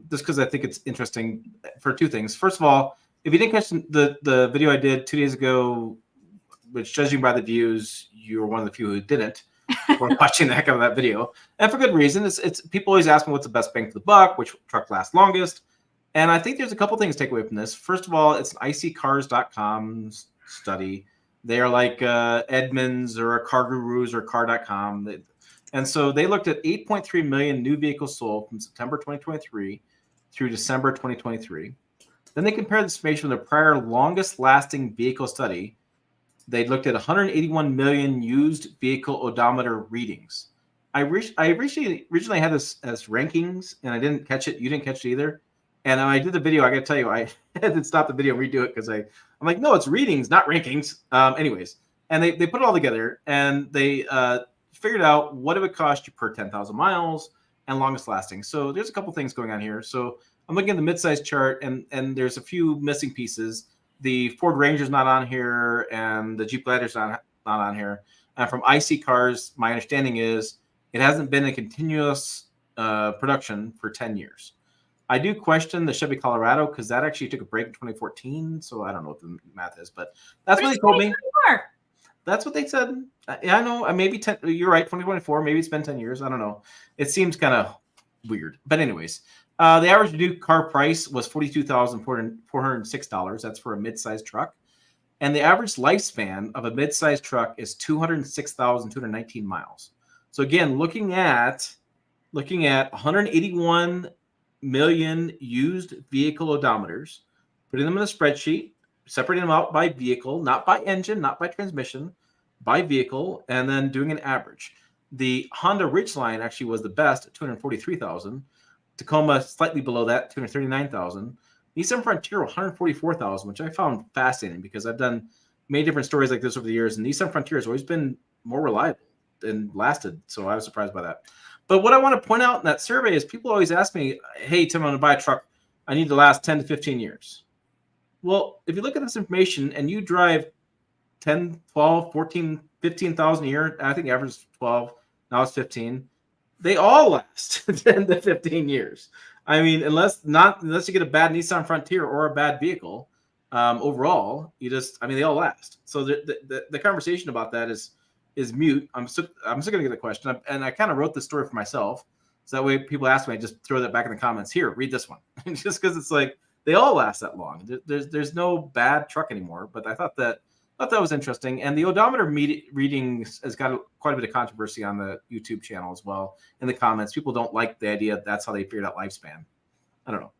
[SPEAKER 2] Just because I think it's interesting for two things. First of all, if you didn't catch the video I did 2 days ago, which judging by the views, you were one of the few who didn't. We're watching the heck out of that video, and for good reason. It's people always ask me what's the best bang for the buck, which truck lasts longest. And I think there's a couple things to take away from this. First of all, it's an iccars.com study. They are like Edmunds or Car Gurus or car.com. And so they looked at 8.3 million new vehicles sold from September 2023 through December 2023. Then they compared this information with their prior longest lasting vehicle study. They looked at 181 million used vehicle odometer readings. I originally had this as rankings, and I didn't catch it. You didn't catch it either. And when I did the video, I got to tell you, I had to stop the video and redo it because I'm like, no, it's readings, not rankings. Anyways, and they put it all together, and they figured out what it would cost you per 10,000 miles and longest lasting. So there's a couple things going on here. So I'm looking at the midsize chart, and there's a few missing pieces. The Ford Ranger's not on here, and the Jeep Gladiator's not on here. And from IC Cars, my understanding is it hasn't been a continuous production for 10 years. I do question the Chevy Colorado because that actually took a break in 2014. So I don't know what the math is, but that's what they told me. That's what they said. Yeah, I know. Maybe 10. You're right. 2024. Maybe it's been 10 years. I don't know. It seems kind of weird. But anyways, the average new car price was $42,406. That's for a mid-sized truck. And the average lifespan of a mid-sized truck is 206,219 miles. So again, looking at 181 million used vehicle odometers, putting them in a spreadsheet, separating them out by vehicle, not by engine, not by transmission, by vehicle, and then doing an average. The Honda Ridgeline actually was the best at 243,000. Tacoma slightly below that, 239,000. Nissan Frontier 144,000, which I found fascinating because I've done many different stories like this over the years, and Nissan Frontier has always been more reliable and lasted. So I was surprised by that. But what I want to point out in that survey is people always ask me, hey, Tim, I'm going to buy a truck. I need to last 10 to 15 years. Well, if you look at this information and you drive 10, 12, 14, 15,000 a year, I think the average is 12, now it's 15. They all last 10 to 15 years. I mean, unless you get a bad Nissan Frontier or a bad vehicle, overall, they all last. So the conversation about that is mute. I'm still going to get the question, and I kind of wrote this story for myself, so that way people ask me, I just throw that back in the comments. Here, read this one, just because it's like they all last that long. There's no bad truck anymore. But I thought that was interesting, and the odometer readings has got quite a bit of controversy on the YouTube channel as well. In the comments, people don't like the idea that's how they figured out lifespan. I don't know.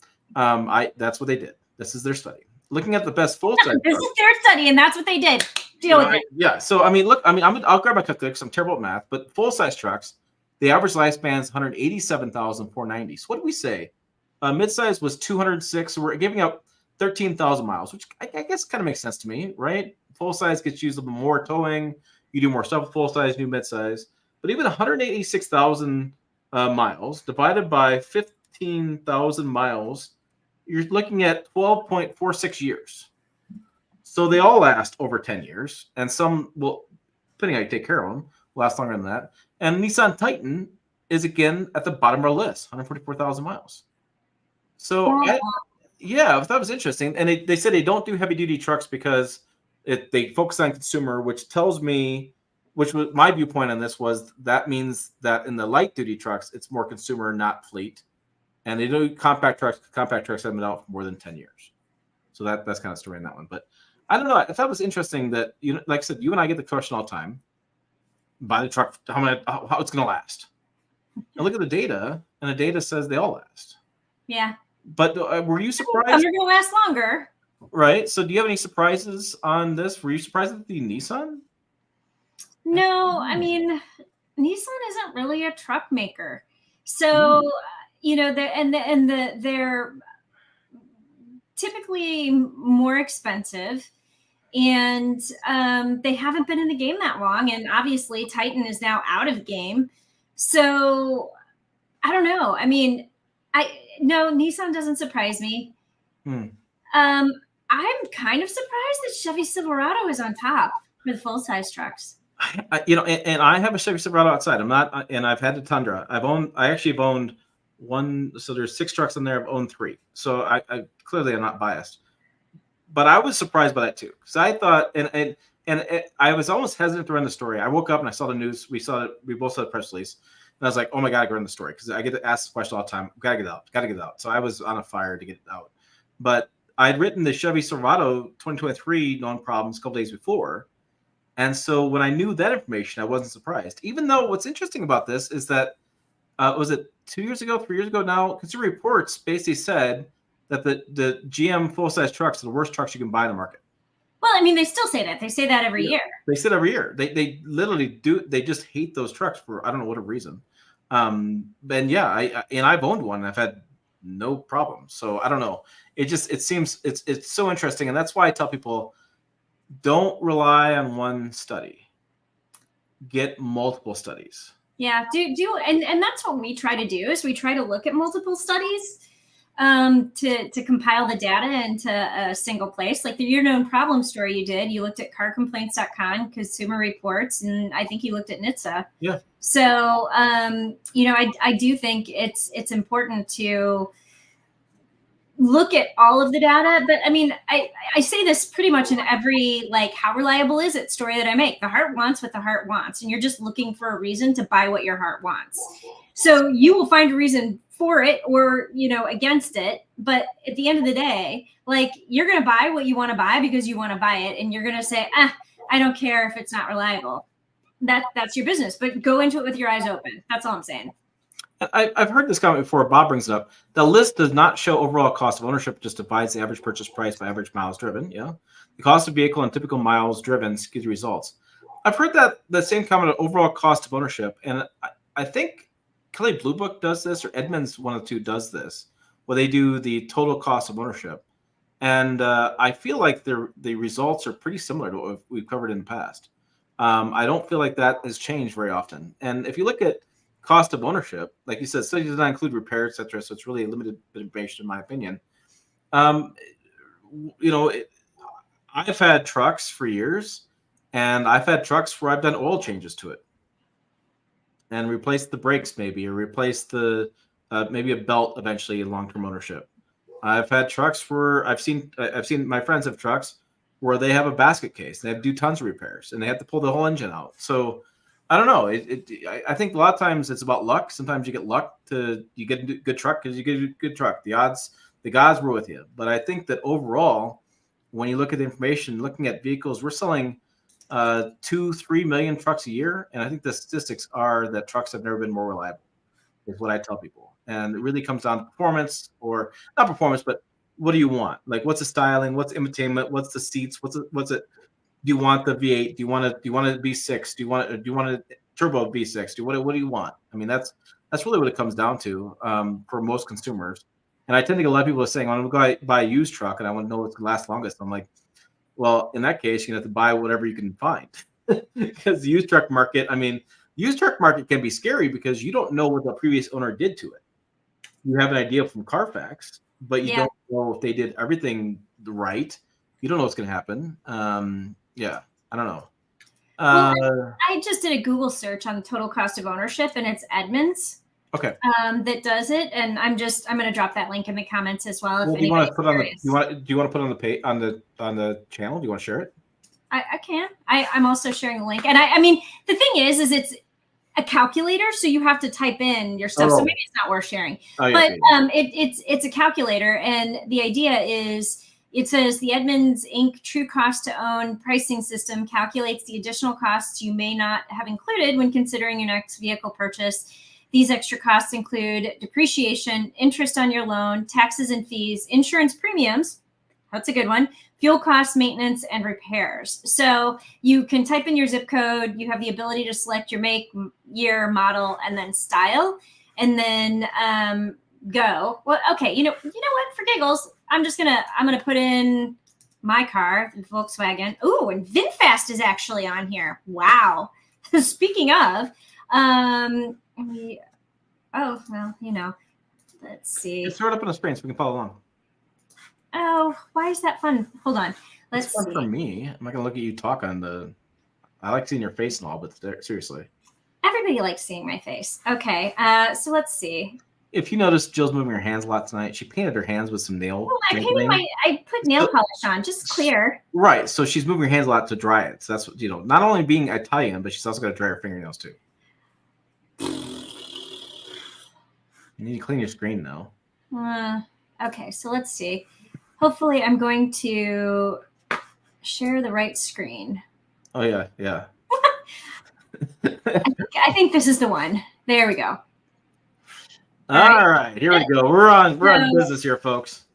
[SPEAKER 2] That's what they did. This is their study. Looking at the best full size.
[SPEAKER 1] This is their study, and that's what they did. Deal with it.
[SPEAKER 2] Yeah. So look. I'll grab my calculator because I'm terrible at math. But full size trucks, the average lifespan is 187,490. So what did we say? Midsize was 206. So we're giving up 13,000 miles, which I guess kind of makes sense to me, right? Full size gets used a little more towing. You do more stuff with full size, new midsize. But even 186,000 miles divided by 15,000 miles, you're looking at 12.46 years. So they all last over 10 years, and some will, depending on how you take care of them, last longer than that. And Nissan Titan is again at the bottom of our list, 144,000 miles. So I thought it was interesting. And they said they don't do heavy duty trucks because they focus on consumer, which tells me which was my viewpoint on this was that means that in the light duty trucks, it's more consumer, not fleet. And they do compact trucks have been out for more than 10 years. So that's kind of story in that one. But I don't know. I thought it was interesting that, like I said, you and I get the question all the time. Buy the truck, how it's going to last. And look at the data, and the data says they all last.
[SPEAKER 1] Yeah.
[SPEAKER 2] But were you surprised?
[SPEAKER 1] They're going to last longer.
[SPEAKER 2] Right. So do you have any surprises on this? Were you surprised at the Nissan?
[SPEAKER 1] No, I mean, Nissan isn't really a truck maker. So, they're typically more expensive, and they haven't been in the game that long. And obviously Titan is now out of the game. So I don't know. I mean, Nissan doesn't surprise me. I'm kind of surprised that Chevy Silverado is on top for the full-size trucks.
[SPEAKER 2] And I have a Chevy Silverado outside. I'm not, and I've had the Tundra. I actually have owned one. So there's 6 trucks in there. I've owned 3. So I clearly I'm not biased, but I was surprised by that too. Because I thought, and I was almost hesitant to run the story. I woke up and I saw the news. We both saw the press release, and I was like, oh my God, I gotta run the story because I get to ask the question all the time. Gotta get it out. So I was on a fire to get it out. But I'd written the Chevy Silverado 2023 known problems a couple days before. And so when I knew that information, I wasn't surprised. Even though what's interesting about this is that, was it 2 years ago, 3 years ago now? Consumer Reports basically said that the GM full-size trucks are the worst trucks you can buy in the market.
[SPEAKER 1] Well, I mean, they still say that. They say that every year.
[SPEAKER 2] They say it every year. They literally do. They just hate those trucks for I don't know what reason. And yeah, I've owned one and I've had no problem. So I don't know. It seems it's so interesting, and that's why I tell people, don't rely on one study. Get multiple studies.
[SPEAKER 1] Yeah, and that's what we try to do is we try to look at multiple studies to compile the data into a single place. Like the year known problem story you did, you looked at carcomplaints.com, Consumer Reports, and I think you looked at NHTSA.
[SPEAKER 2] Yeah.
[SPEAKER 1] So I do think it's important to look at all of the data. But I mean, I say this pretty much in every, like, how reliable is it story that I make. The heart wants what the heart wants, and you're just looking for a reason to buy what your heart wants. So you will find a reason for it or, against it. But at the end of the day, like, you're going to buy what you want to buy because you want to buy it. And you're going to say, I don't care if it's not reliable. That's your business, but go into it with your eyes open. That's all I'm saying.
[SPEAKER 2] I've heard this comment before. Bob brings it up. The list does not show overall cost of ownership, just divides the average purchase price by average miles driven. Yeah. The cost of vehicle and typical miles driven skews the results. I've heard the same comment of overall cost of ownership. And I think Kelley Blue Book does this, or Edmunds, one of the two, does this, where they do the total cost of ownership. And I feel like the results are pretty similar to what we've covered in the past. I don't feel like that has changed very often. And if you look at cost of ownership, like you said, studies do not include repair, et cetera. So it's really a limited bit of information, in my opinion. I've had trucks for years, and I've had trucks where I've done oil changes to it and replaced the brakes, maybe, or replaced the maybe a belt eventually in long-term ownership. I've had trucks where I've seen my friends have trucks where they have a basket case. They have to do tons of repairs, and they have to pull the whole engine out. So I don't know. I think a lot of times it's about luck. Sometimes you get luck you get a good truck because you get a good truck. The gods were with you. But I think that overall, when you look at the information, looking at vehicles, we're selling 2-3 million trucks a year. And I think the statistics are that trucks have never been more reliable, is what I tell people. And it really comes down to performance, or not performance, but what do you want? Like, what's the styling? What's entertainment? What's the seats? What's it? Do you want the V8? Do you want a V6? Do you want a turbo V6? What do you want? I mean, that's really what it comes down to for most consumers. And I tend to get a lot of people are saying, I'm going to go buy a used truck and I want to know what's going to last longest. I'm like, well, in that case, you have to buy whatever you can find because the used truck market can be scary because you don't know what the previous owner did to it. You have an idea from Carfax, but you don't know if they did everything right. You don't know what's going to happen. I don't know.
[SPEAKER 1] I just did a Google search on the total cost of ownership, and it's Edmunds.
[SPEAKER 2] Okay.
[SPEAKER 1] That does it, and I'm going to drop that link in the comments as well.
[SPEAKER 2] Do you want to put on the channel? Do you want to share it?
[SPEAKER 1] I can. I'm also sharing a link. And I mean, the thing is it's a calculator, so you have to type in your stuff. So maybe it's not worth sharing. But it's a calculator, and the idea is it says the Edmunds Inc. True Cost to Own pricing system calculates the additional costs you may not have included when considering your next vehicle purchase. These extra costs include depreciation, interest on your loan, taxes and fees, insurance premiums. That's a good one. Fuel costs, maintenance, and repairs. So you can type in your zip code. You have the ability to select your make, year, model, and then style, and then go. Well, okay. You know what? For giggles, I'm gonna put in my car, Volkswagen. Ooh, and VinFast is actually on here. Wow. Speaking of, oh well, let's see.
[SPEAKER 2] Just throw it up on the screen so we can follow along.
[SPEAKER 1] Oh, why is that fun? Hold on. Let's
[SPEAKER 2] it's fun
[SPEAKER 1] see.
[SPEAKER 2] For me. I'm not gonna look at you talk on the. I like seeing your face and all, but seriously.
[SPEAKER 1] Everybody likes seeing my face. Okay, so let's see.
[SPEAKER 2] If you notice, Jill's moving her hands a lot tonight. She painted her hands with some nail.
[SPEAKER 1] Oh, I put nail polish on, just clear.
[SPEAKER 2] Right, so she's moving her hands a lot to dry it. So that's what not only being Italian, but she's also got to dry her fingernails too. You need to clean your screen now.
[SPEAKER 1] Okay, so let's see. Hopefully, I'm going to share the right screen.
[SPEAKER 2] Oh yeah.
[SPEAKER 1] I think this is the one. There we go.
[SPEAKER 2] All right, here we go. We're on business here, folks.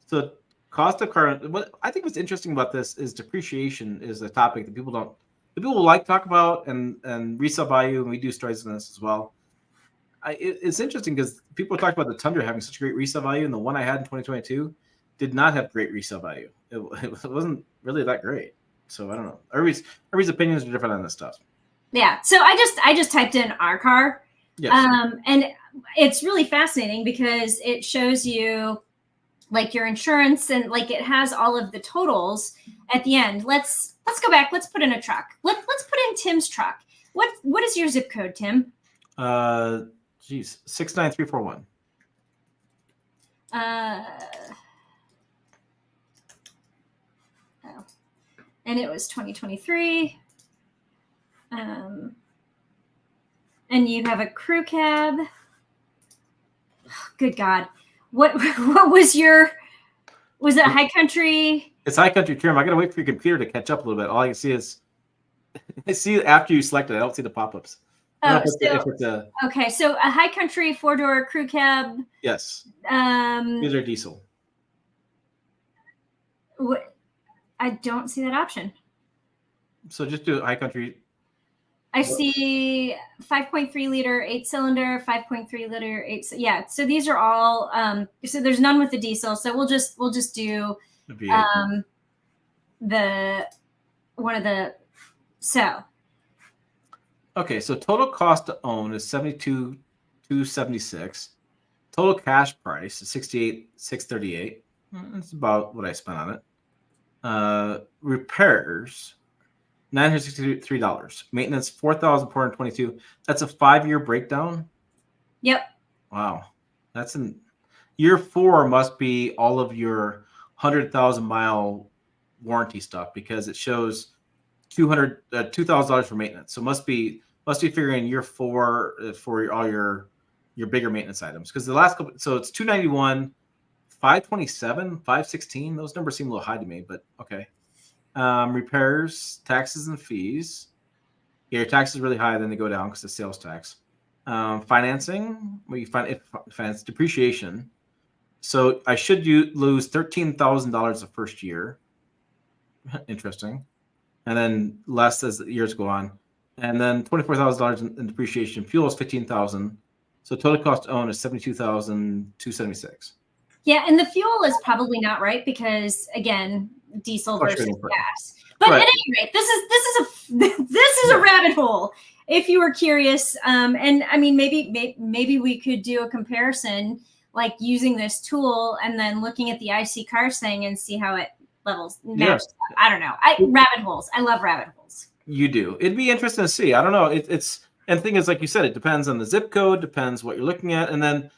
[SPEAKER 2] So cost of car. What I think what's interesting about this is depreciation is a topic that people like to talk about, and resale value, and we do stories on this as well. It's interesting because people talk about the Tundra having such great resale value, and the one I had in 2022 did not have great resale value. It wasn't really that great. So I don't know. Everybody's opinions are different on this stuff.
[SPEAKER 1] Yeah. So I just typed in our car.
[SPEAKER 2] Yes.
[SPEAKER 1] And it's really fascinating because it shows you like your insurance, and like it has all of the totals at the end. Let's go back. Let's put in a truck. Let's put in Tim's truck. What is your zip code, Tim?
[SPEAKER 2] 69341.
[SPEAKER 1] And it was 2023. And you have a crew cab. Good God. What was was it high country?
[SPEAKER 2] It's high country trim. I gotta wait for your computer to catch up a little bit. All I can see is I see after you select it, I don't see the pop-ups.
[SPEAKER 1] Okay, so a high country 4-door crew cab.
[SPEAKER 2] Yes. These are diesel.
[SPEAKER 1] I don't see that option.
[SPEAKER 2] So just do high country.
[SPEAKER 1] I see 5.3 liter 8-cylinder, 5.3 liter 8. Yeah, so these are all. So there's none with the diesel. So we'll just do the one of the so.
[SPEAKER 2] Okay, so total cost to own is $72,276. Total cash price is $68,638. That's about what I spent on it. Repairs, $963. Maintenance, $4,422. That's a 5-year breakdown.
[SPEAKER 1] Yep.
[SPEAKER 2] Wow, that's in year 4 must be all of your 100,000 mile warranty stuff because it shows $2,000 for maintenance. So must be figuring year 4 for all your bigger maintenance items because the last couple. So it's 291. 527, 516. Those numbers seem a little high to me, but okay. Repairs, taxes, and fees. Yeah, your tax is really high, then they go down because it's sales tax. Financing, you finance depreciation. So I should lose $13,000 the first year. Interesting. And then less as the years go on. And then $24,000 in depreciation. Fuel is $15,000. So total cost to own is $72,276.
[SPEAKER 1] Yeah, and the fuel is probably not right because again, diesel versus gas. But at any rate, this is a rabbit hole. If you were curious, and I mean, maybe we could do a comparison, like using this tool and then looking at the IC cars thing and see how it levels matches. Yeah. I don't know. Rabbit holes. I love rabbit holes.
[SPEAKER 2] You do. It'd be interesting to see. I don't know. It's and the thing is, like you said, it depends on the zip code, depends what you're looking at, and then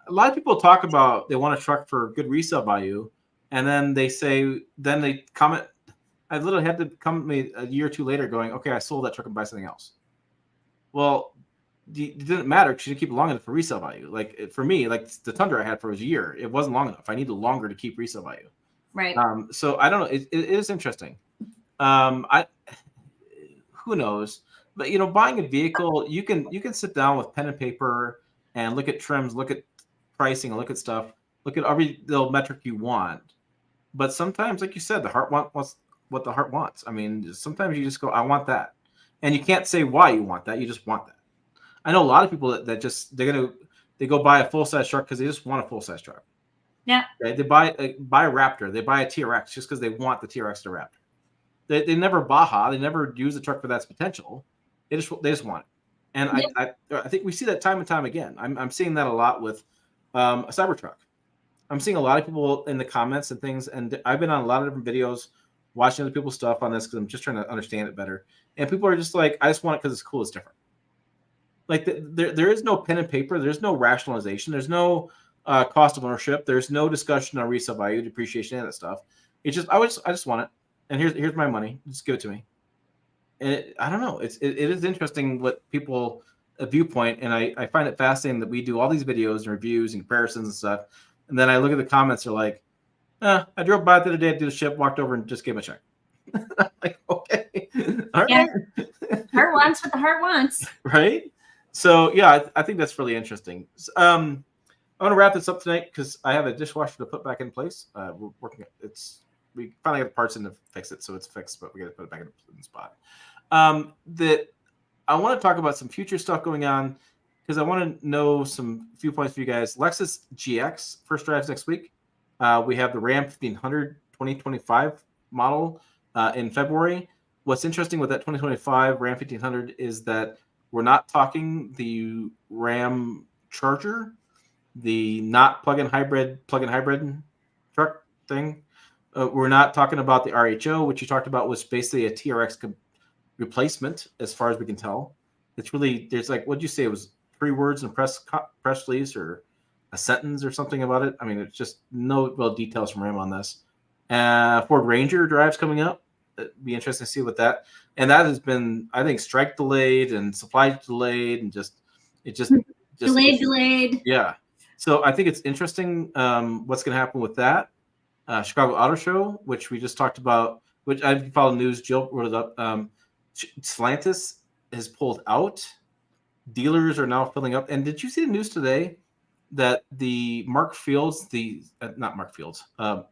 [SPEAKER 2] a lot of people talk about they want a truck for good resale value, and then they comment. I literally had to come to me a year or two later going, okay, I sold that truck and buy something else. Well, it didn't matter because you didn't keep it long enough for resale value. Like for me, like the Tundra I had for a year, it wasn't long enough. I needed longer to keep resale value.
[SPEAKER 1] Right.
[SPEAKER 2] So I don't know. It is interesting. Who knows? But buying a vehicle, you can sit down with pen and paper and look at trims, look at pricing, and look at stuff, look at every little metric you want. But sometimes, like you said, the heart wants what the heart wants. I mean, sometimes you just go, I want that. And you can't say why you want that. You just want that. I know a lot of people that just they go buy a full size truck because they just want a full size truck.
[SPEAKER 1] Yeah.
[SPEAKER 2] Right? They buy a Raptor. They buy a TRX just because they want the TRX to Raptor. They never Baja. They never use the truck for that's potential. They just want it. And yep. I think we see that time and time again. I'm seeing that a lot with a Cybertruck. I'm seeing a lot of people in the comments and things, and I've been on a lot of different videos watching other people's stuff on this because I'm just trying to understand it better. And people are just like, I just want it because it's cool, it's different. Like there is no pen and paper, there's no rationalization, there's no cost of ownership, there's no discussion on resale value, depreciation, and that stuff. It's just I just want it, and here's my money, just give it to me. And I don't know, it is interesting what people viewpoint, and I find it fascinating that we do all these videos and reviews and comparisons and stuff, and then I look at the comments, they're like, I drove by the other day, did a ship, walked over, and just gave him a check. Like, okay, all right.
[SPEAKER 1] Yeah. Heart wants what the heart wants,
[SPEAKER 2] right? So yeah, I think that's really interesting. I want to wrap this up tonight because I have a dishwasher to put back in place. We're working. We finally got the parts in to fix it, so it's fixed, but we got to put it back in the spot. That I want to talk about some future stuff going on because I want to know some viewpoints for you guys. Lexus GX first drives next week. We have the Ram 1500 2025 model in February. What's interesting with that 2025 Ram 1500 is that we're not talking the Ram Charger, the not plug-in hybrid truck thing. We're not talking about the RHO, which you talked about was basically a TRX replacement, as far as we can tell. It's really, there's like, what'd you say? It was 3 words in press release or a sentence or something about it. I mean, it's just no real details from Ram on this. Ford Ranger drives coming up. It'd be interesting to see what that, and that has been, I think, strike delayed and supply delayed and just
[SPEAKER 1] delayed.
[SPEAKER 2] Yeah. So I think it's interesting what's going to happen with that. Chicago Auto Show, which we just talked about, which I followed news. Jill wrote it up. Stellantis has pulled out. Dealers are now filling up. And did you see the news today that the Mark Fields, not Mark Fields,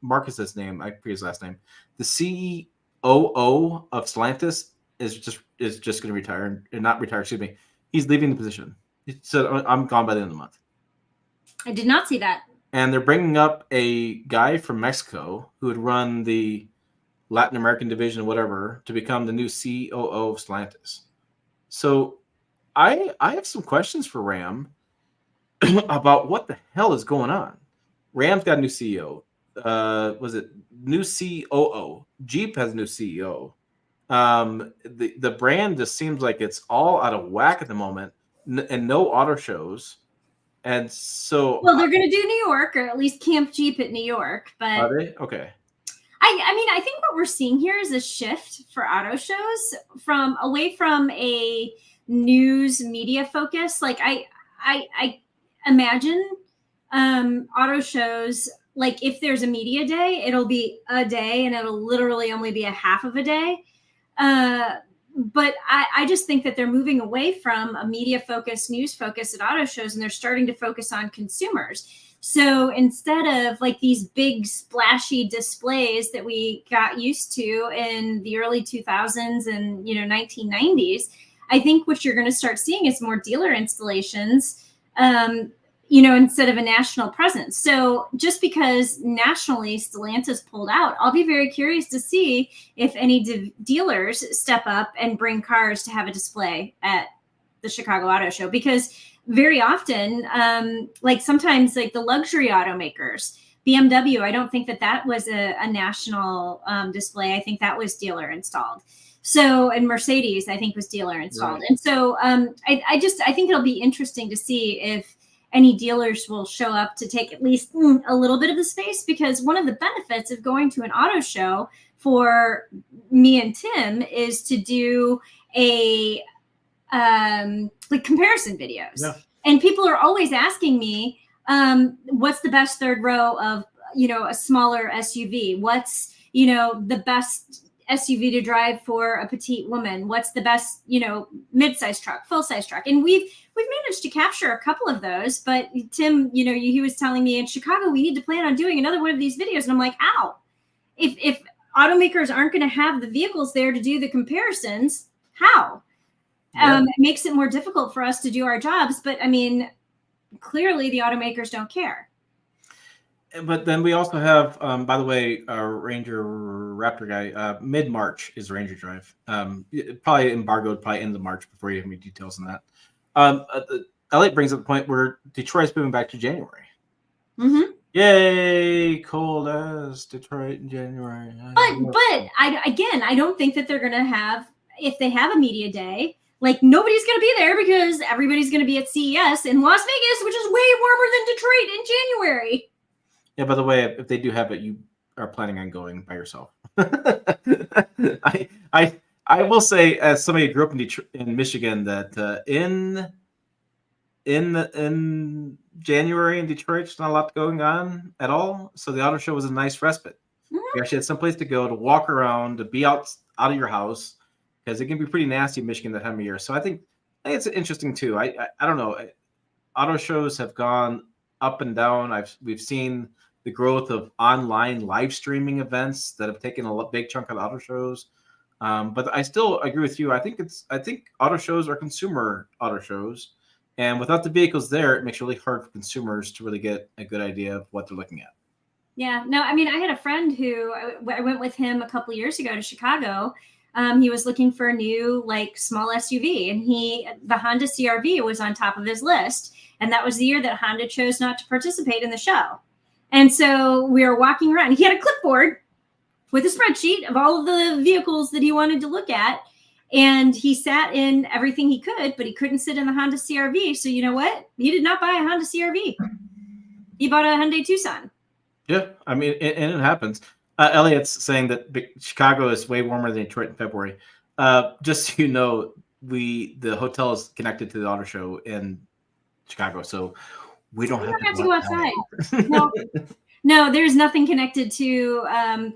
[SPEAKER 2] Mark is his name. I forget his last name. The COO of Stellantis is just going to retire, and not retire. Excuse me. He's leaving the position. He said, "I'm gone by the end of the month."
[SPEAKER 1] I did not see that.
[SPEAKER 2] And they're bringing up a guy from Mexico who had run the Latin American division or whatever to become the new COO of Stellantis. So I have some questions for Ram about what the hell is going on. Ram's got a new CEO. Was it new COO? Jeep has a new CEO. The brand just seems like it's all out of whack at the moment, and no auto shows. And so,
[SPEAKER 1] well, they're going to do New York, or at least Camp Jeep at New York. But
[SPEAKER 2] are they? Okay.
[SPEAKER 1] I mean, I think what we're seeing here is a shift for auto shows from away from a news media focus. Like I imagine auto shows, like if there's a media day, it'll be a day and it'll literally only be a half of a day. But I just think that they're moving away from a media focus, news focus at auto shows, and they're starting to focus on consumers. So instead of like these big splashy displays that we got used to in the early 2000s and 1990s, I think what you're going to start seeing is more dealer installations, instead of a national presence. So just because nationally Stellantis pulled out, I'll be very curious to see if any dealers step up and bring cars to have a display at the Chicago Auto Show, because very often, like sometimes like the luxury automakers, BMW, I don't think that was a national display. I think that was dealer installed. So, and Mercedes, I think was dealer installed. Right. And so I think it'll be interesting to see if any dealers will show up to take at least a little bit of the space, because one of the benefits of going to an auto show for me and Tim is to do a like comparison videos.
[SPEAKER 2] Yeah.
[SPEAKER 1] And people are always asking me, what's the best third row of, a smaller SUV? What's, the best SUV to drive for a petite woman? What's the best, mid-size truck, full-size truck? And we've managed to capture a couple of those. But Tim, he was telling me in Chicago, we need to plan on doing another one of these videos. And I'm like, how? If automakers aren't going to have the vehicles there to do the comparisons, how?
[SPEAKER 2] Yeah.
[SPEAKER 1] It makes it more difficult for us to do our jobs. But I mean, clearly the automakers don't care.
[SPEAKER 2] But then we also have, by the way, our Ranger Raptor guy, mid-March is Ranger Drive. Probably embargoed, probably end of March before you have any details on that. Elliot brings up the point where Detroit's moving back to January.
[SPEAKER 1] Mm-hmm.
[SPEAKER 2] Yay, cold as Detroit in January.
[SPEAKER 1] But I don't think that they're going to have, if they have a media day, like nobody's going to be there because everybody's going to be at CES in Las Vegas, which is way warmer than Detroit in January.
[SPEAKER 2] Yeah, by the way, if they do have it, you are planning on going by yourself. I will say, as somebody who grew up in Michigan, that in January in Detroit, there's not a lot going on at all. So the auto show was a nice respite.
[SPEAKER 1] Mm-hmm.
[SPEAKER 2] You actually had someplace to go, to walk around, to be out of your house, because it can be pretty nasty in Michigan that time of year. So I think it's interesting too. I don't know. Auto shows have gone up and down. We've seen the growth of online live streaming events that have taken a big chunk of auto shows. But I still agree with you. I think auto shows are consumer auto shows, and without the vehicles there, it makes it really hard for consumers to really get a good idea of what they're looking at.
[SPEAKER 1] Yeah, no, I mean, I had a friend who I went with him a couple of years ago to Chicago. He was looking for a new, like, small SUV, and the Honda CR-V was on top of his list. And that was the year that Honda chose not to participate in the show. And so we were walking around. He had a clipboard with a spreadsheet of all of the vehicles that he wanted to look at. And he sat in everything he could, but he couldn't sit in the Honda CR-V. So you know what? He did not buy a Honda CR-V. He bought a Hyundai Tucson.
[SPEAKER 2] Yeah, I mean, and it happens. Elliot's saying that Chicago is way warmer than Detroit in February. Just so you know, the hotel is connected to the auto show in Chicago, so we don't have to go outside.
[SPEAKER 1] No, there's nothing connected to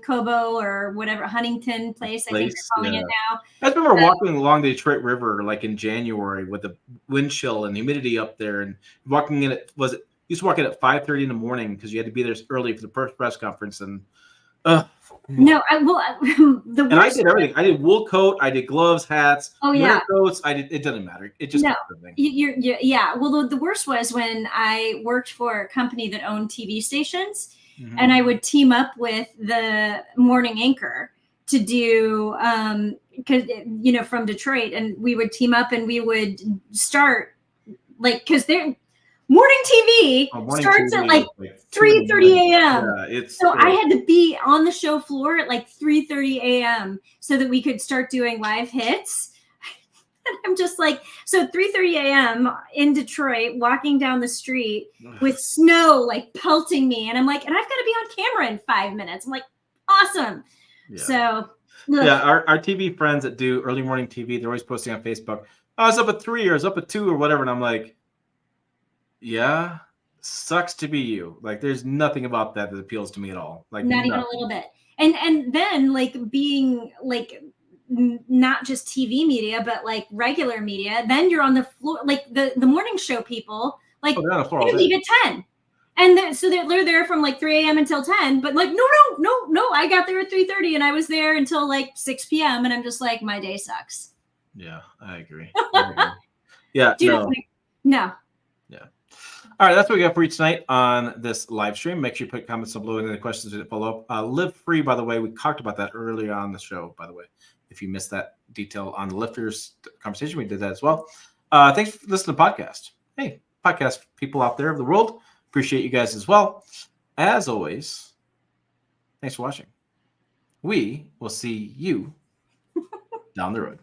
[SPEAKER 1] Cobo or whatever Huntington place. I think they're calling it now.
[SPEAKER 2] I remember walking along the Detroit River like in January with the wind chill and humidity up there, and walking in it used to walk in at 5:30 in the morning because you had to be there early for the first press conference. And
[SPEAKER 1] no, I
[SPEAKER 2] did everything. I did wool coat, I did gloves, hats, coats. It doesn't matter. It just
[SPEAKER 1] yeah. Well, the worst was when I worked for a company that owned TV stations, and I would team up with the morning anchor to do from Detroit, and we would team up and we would start because they're morning TV starts at like 3:30 a.m.
[SPEAKER 2] Yeah,
[SPEAKER 1] I had to be on the show floor at like 3:30 a.m. so that we could start doing live hits. And I'm just like, so 3:30 a.m. in Detroit, walking down the street with snow like pelting me, and I'm like, and I've got to be on camera in 5 minutes. I'm like, awesome. Yeah. So
[SPEAKER 2] yeah, our TV friends that do early morning TV, they're always posting on Facebook. Oh, I was up at 3 or I was up at 2 or whatever, and I'm like, yeah, sucks to be you. Like, there's nothing about that appeals to me at all. Like,
[SPEAKER 1] not even a little bit. And then like being like not just TV media, but like regular media. Then you're on the floor, like the morning show people. Like they leave at 10, and so they're there from like 3 a.m. until 10. But like no, I got there at 3:30, and I was there until like 6 p.m. And I'm just like, my day sucks.
[SPEAKER 2] Yeah, I agree. Yeah,
[SPEAKER 1] no.
[SPEAKER 2] Yeah. All right, that's what we got for you tonight on this live stream. Make sure you put comments below and any questions that follow up. Live free, by the way. We talked about that earlier on the show, by the way. If you missed that detail on the lifters conversation, we did that as well. Thanks for listening to the podcast. Hey, podcast people out there of the world. Appreciate you guys as well. As always, thanks for watching. We will see you down the road.